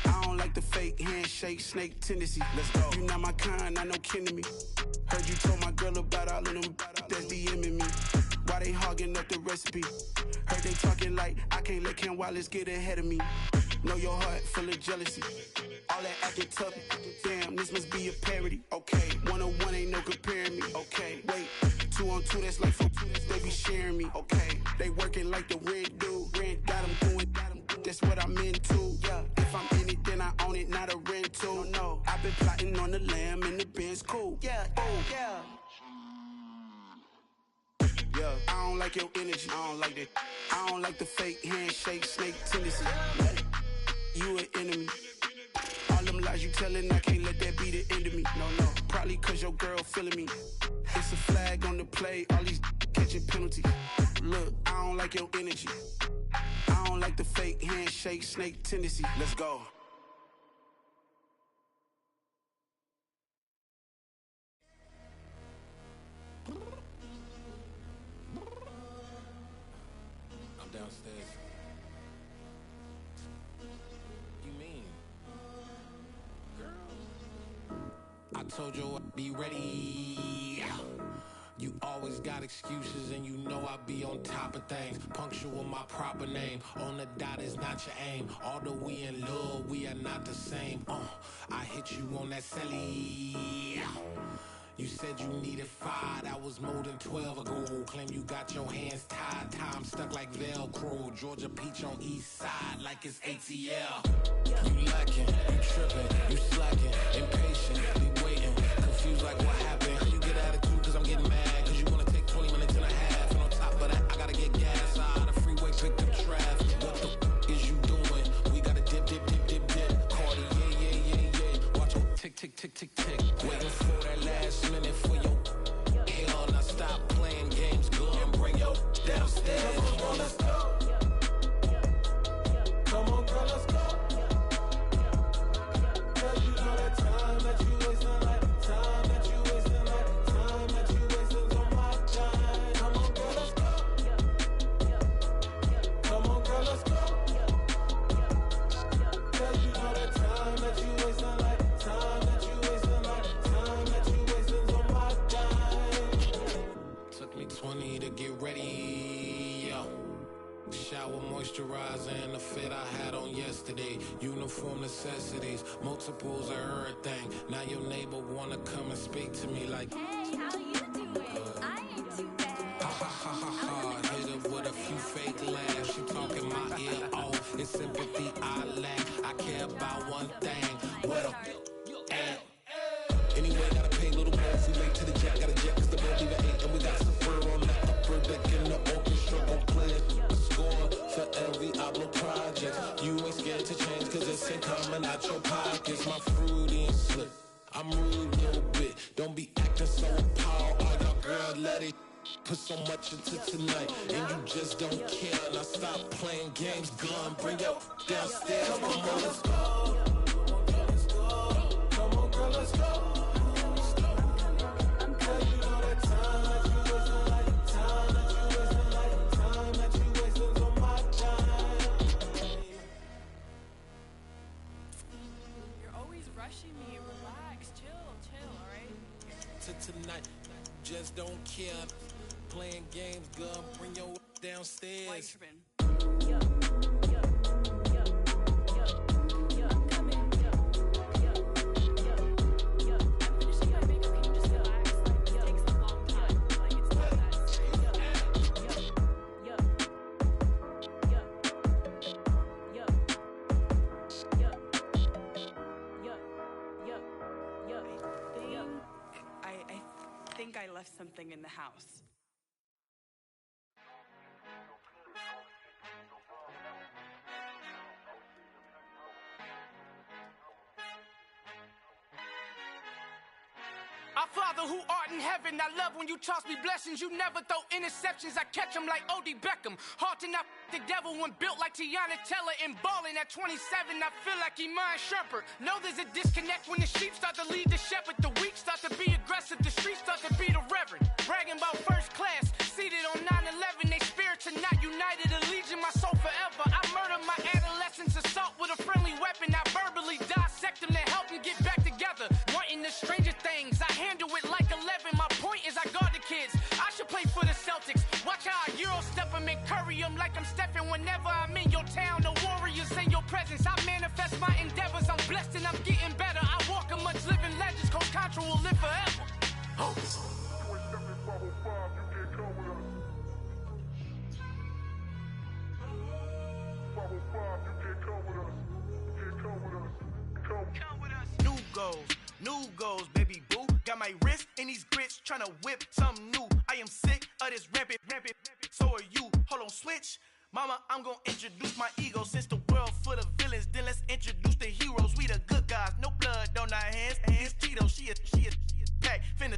I don't like the fake handshake, snake tendency. Let's go. You not my kind, I know kin to me. Heard you told my girl about all of them that's DMing me. Why they hogging up the recipe? Heard they talking like I can't let Ken Wallace get ahead of me. Know your heart full of jealousy. All that acting tough, damn, this must be a parody. Okay, 1-on-1 ain't no comparing me. Okay, wait, 2-on-2, that's like 4, they be sharing me. Okay, they working like the rent do. Rent got them going, that's what I'm into. Yeah, if I'm in it, then I own it, not a rental. No, I've been plotting on the lamb and the Benz cool. Yeah, oh, yeah. Yeah, I don't like your energy, I don't like that. I don't like the fake handshake, snake tendency. You an enemy. All them lies you telling, I can't let that be the end of me. No, probably cause your girl feeling me. It's a flag on the play, all these catching penalties. Look, I don't like your energy. I don't like the fake handshake, snake tendency. Let's go. I'm downstairs. You mean? Girl, I told you I'd be ready. You always got excuses and you know I be on top of things. Punctual my proper name. On the dot is not your aim. Although we in love, we are not the same. I hit you on that celly. You said you needed 5, that was more than 12 ago. Claim you got your hands tied, time stuck like Velcro. Georgia Peach on east side like it's ATL. You lacking, you tripping, you slacking, impatient, be waiting, confused like what happened. How you get attitude cause I'm getting mad, cause you wanna take 20 minutes and a half. And on top of that, I gotta get gas out of the freeway, pick up traffic. What the f is you doing? We gotta dip. Cardi, yeah. Watch your tick. Waiting for that last minute for your hell. Now stop playing games, go and bring your downstairs. Come on, let's go. Come on, girl, let's go. Cause you know that time that you wasting, like time that you wasting, like time that you wasting on my time. Come on, girl, let's go. Come on, girl, let's go. Cause you know that time that you wasting, like time that you wasting, like time that you wasting on my time. Took me 20 to get ready, yo. Shower, moisturizer, and the fit I had on yesterday. Uniform necessities, multiples of everything. Now your neighbor wanna come and speak to me like, hey, how you doing? I ain't too bad. Ha. Hit her with a few fake laughs. She talking my ear off. It's sympathy I lack. I care about one thing. What a at. Anyway, gotta pay a little more if we late to the jet. Got a jet cause the boat even ate. And we got some fur on that upper deck in the orchestra. Gon' play a score for every Oblo project. You ain't scared to change cause it's ain't coming out your pockets. My fruity and slip. I'm rude a little bit. Don't be acting so appalled. Oh, y'all girl, let it put so much into tonight. And you just don't care. Now stop playing games. Gun, bring your downstairs. Come on, let's go. Come on, girl, let's go. Tonight, just don't care. Playing games, girl, bring your downstairs. I left something in the house. Our Father who art in heaven, I love when you toss me blessings. You never throw interceptions, I catch them like O.D. Beckham. Hard to not the devil when built like Tiana Teller and balling at 27. I feel like Iman Shumpert. Know there's a disconnect when the sheep start to lead the shepherd. The weak start to be aggressive, the streets start to be the reverend. Bragging about first class, seated on 9/11. They spirits are not united, a legion, my soul forever. I murder my adolescence, assault with a friendly weapon. I verbally dissect them to help them get back together. Wanting the stranger things, I handle it like 11. My point is I guard the kids. I should play for the Celtics. Watch how I Euro step them and curry them like I'm Stephen. Whenever I'm in your town, the Warriors in your presence. I New goals, baby boo. Got my wrist in these grits, tryna whip something new. I am sick of this rampant. So are you. Hold on, switch. Mama, I'm gonna introduce my ego. Since the world full of villains, then let's introduce the heroes. We the good guys, no blood on our hands. Hands Tito, she is pack. Finna,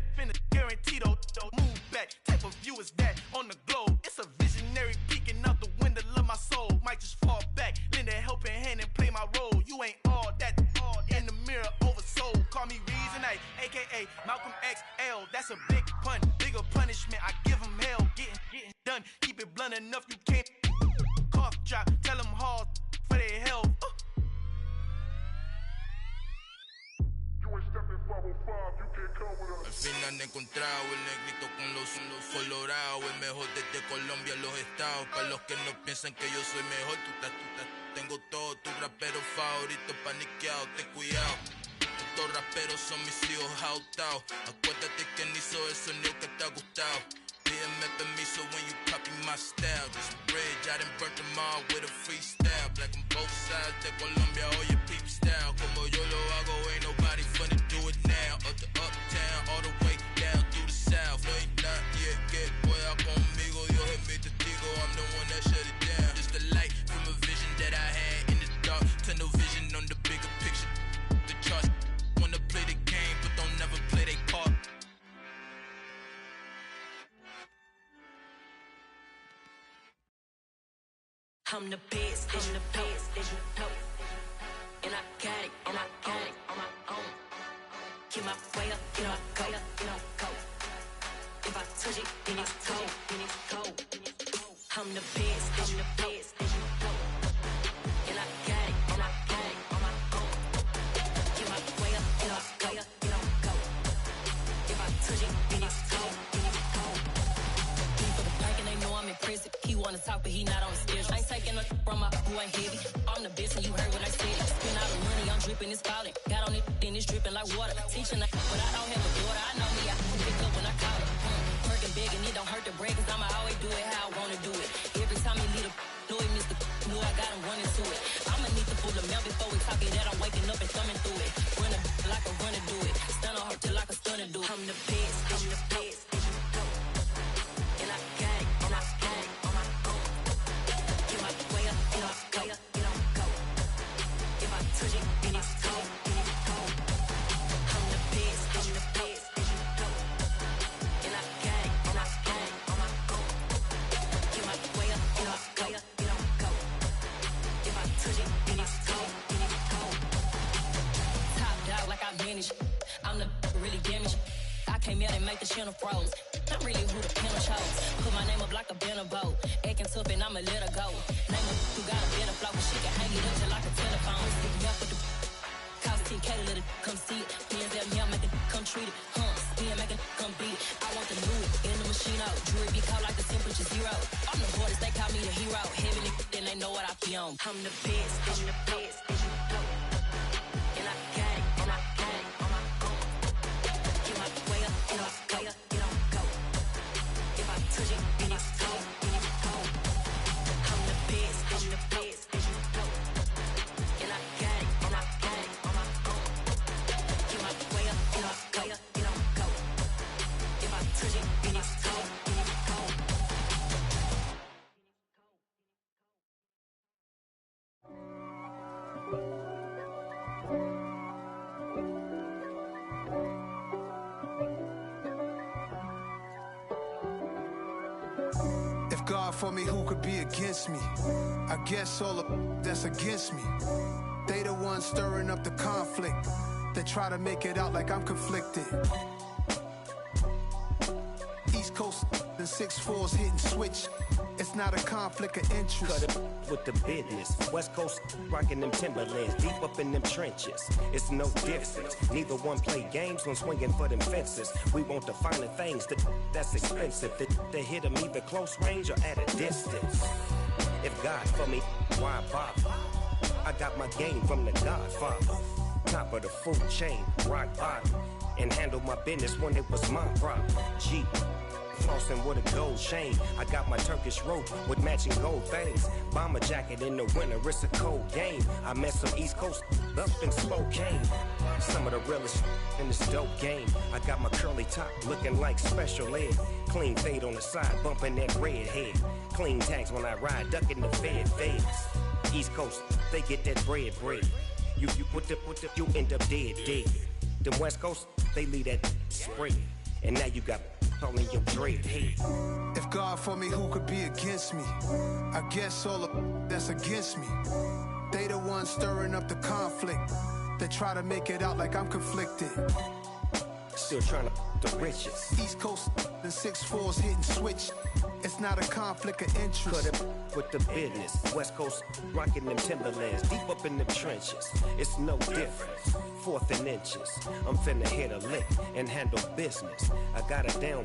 guaranteed. Move back. Type of view is that on the globe? It's a visionary peeking out the window of my soul. Might just fall back, lend a helping hand and play my role. You ain't all that. In the mirror, oversold. Call me Reason A, aka Malcolm XL. That's a big pun, bigger punishment. I give him hell, getting done. Keep it blunt enough, you can't. Cough drop, tell them hard for their health. Al final he encontrado el negrito con los colorados, el mejor desde Colombia, los estados. Para los que no piensan que yo soy mejor, tengo todo, tus raperos favoritos paniqueados, ten cuidado. Estos raperos son mis hijos jautados. Acuérdate quién hizo el sonido que te ha gustado. Pídeme permiso when you copy my style. This bridge, I done burnt them all with a freestyle. Black on both sides de Colombia, oye peep style. Como yo lo hago, ain't nobody finna do it now. Up the uptown, all the way down through the south. No ain't not yet, que pueda conmigo. Dios es mi testigo, I'm the one that shut it down. Just the light from a vision that I had in the dark. Tunnel vision on the bigger picture. The charts wanna play the game, but don't never play their part. I'm the best, and the best, and you know. And I got it, and I got it on my own. Get my way up, get my go, go. If I touch it, then it's cold, I'm the best, and the best, and you know. And I got it, and I got it on my own. Get my way up, get my go. If I touch it, then it's cold, People the and they know I'm impressive. He wanna talk, but he not on the schedule. I ain't taking no from my who ain't heavy. I'm the best, and you heard what I said. Spend all the money, I'm dripping, it's falling. Got on it, then it's dripping like water. Teaching that, but I don't have a daughter. I know me, I can pick up when I call her. Working big, and it don't hurt to break, cause I'ma always do it how I wanna do it. Every time he lead a know he missed the knew I got him running to it. I'ma need to pull the mail before we talk it that I'm waking up and thumbing through it. Run a like a runner do it. Stun on her till like a stunner do it. I'm the best, I'm the best. And I got it, and I got it on my own. Get my way up, get my go. If I touch it, then it's cold, I'm the best, I'm the best. And I got it, and I got it on my own. Get my way up, get my go. If I touch it, then it's cold, Top dog like I manage. I'm the really damaged. I came out and make the channel froze. I'm really who the pen chose. Put my name up like a banner boat. Acting tough and I'ma let her go. Name her who got a better flow, but she can hang it up just like a telephone. Stick me up with the cost 10K to let it come see it. Hands out here, make it come treat it. Spin, make it come beat it. I want the new in the machine out. Jewelry be cold like the temperature 0. I'm the hardest, they call me the hero. Heaven it, then they know what I be on. I'm the best, I'm the best, and you know. And I got it, and I got it on my own. Get my way up, get my go. If I touch it, then it's cold, I'm the best, and you know. And I got it, and I got it on my own. Get my way up, get my go. If I touch it, then it's cold, If God for me, who could be against me? I guess all of that's against me. They the ones stirring up the conflict. They try to make it out like I'm conflicted. East Coast and 6'4's hitting switch. It's not a conflict of interest. Cut it with the business. West Coast rocking them Timberlands, deep up in them trenches. It's no difference. Neither one play games when swinging for them fences. We want the finer things that's expensive. They hit them either close range or at a distance. If God for me, why bother? I got my game from the Godfather. Top of the food chain, rock bottom. And handle my business when it was my problem. G. flossing with a gold chain. I got my Turkish rope with matching gold things. Bomber jacket in the winter, it's a cold game. I met some East Coast up in Spokane. Some of the realest in this dope game. I got my curly top looking like special ed. Clean fade on the side, bumping that red head. Clean tags when I ride, ducking the feds. East Coast, they get that bread. You end up dead. The West Coast, they leave that spray. And now you got all in your dread head. If God for me, who could be against me? I guess all the that's against me. They the ones stirring up the conflict. They try to make it out like I'm conflicted. Still trying to the riches. East Coast and 6'4s hitting switch. It's not a conflict of interest. Cut it with the business. West Coast rocking them Timberlands. Deep up in the trenches. It's no difference. 4th and inches. I'm finna hit a lick and handle business. I got her down.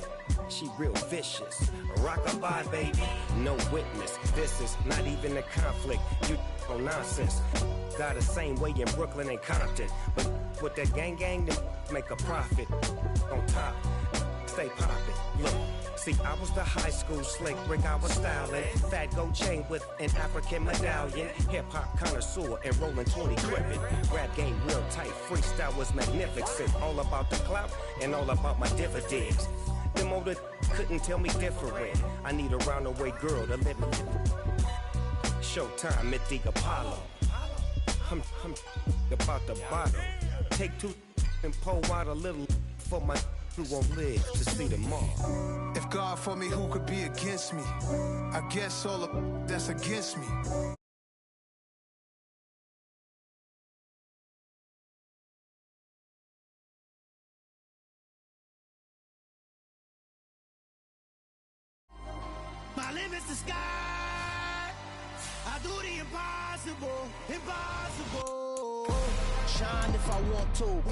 She real vicious. Rockabye, baby. No witness. This is not even a conflict. You on nonsense. Got the same way in Brooklyn and Compton. But with that gang, then make a profit. On top, stay poppin'. Look, see, I was the high school slick Rick, I was styling. Fat gold chain with an African medallion. Hip-hop connoisseur and rolling 20 gripping. Rap game real tight, freestyle was magnificent. All about the clout and all about my dividends. Them older couldn't tell me different. I need a roundaway girl to live with. Showtime at the Apollo. I'm about the bottom. Take 2 and pour out a little for my who won't live to see tomorrow. If God for me, who could be against me? I guess all the that's against me. My limit's the sky. I do the impossible, impossible. Shine if I want to.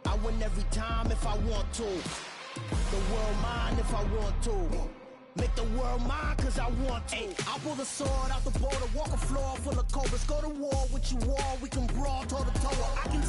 I win every time if I want to. The world mine if I want to. Make the world mine cause I want to. I pull the sword out the border, walk a floor full of cobras. Go to war with you all, we can brawl toe to toe. I can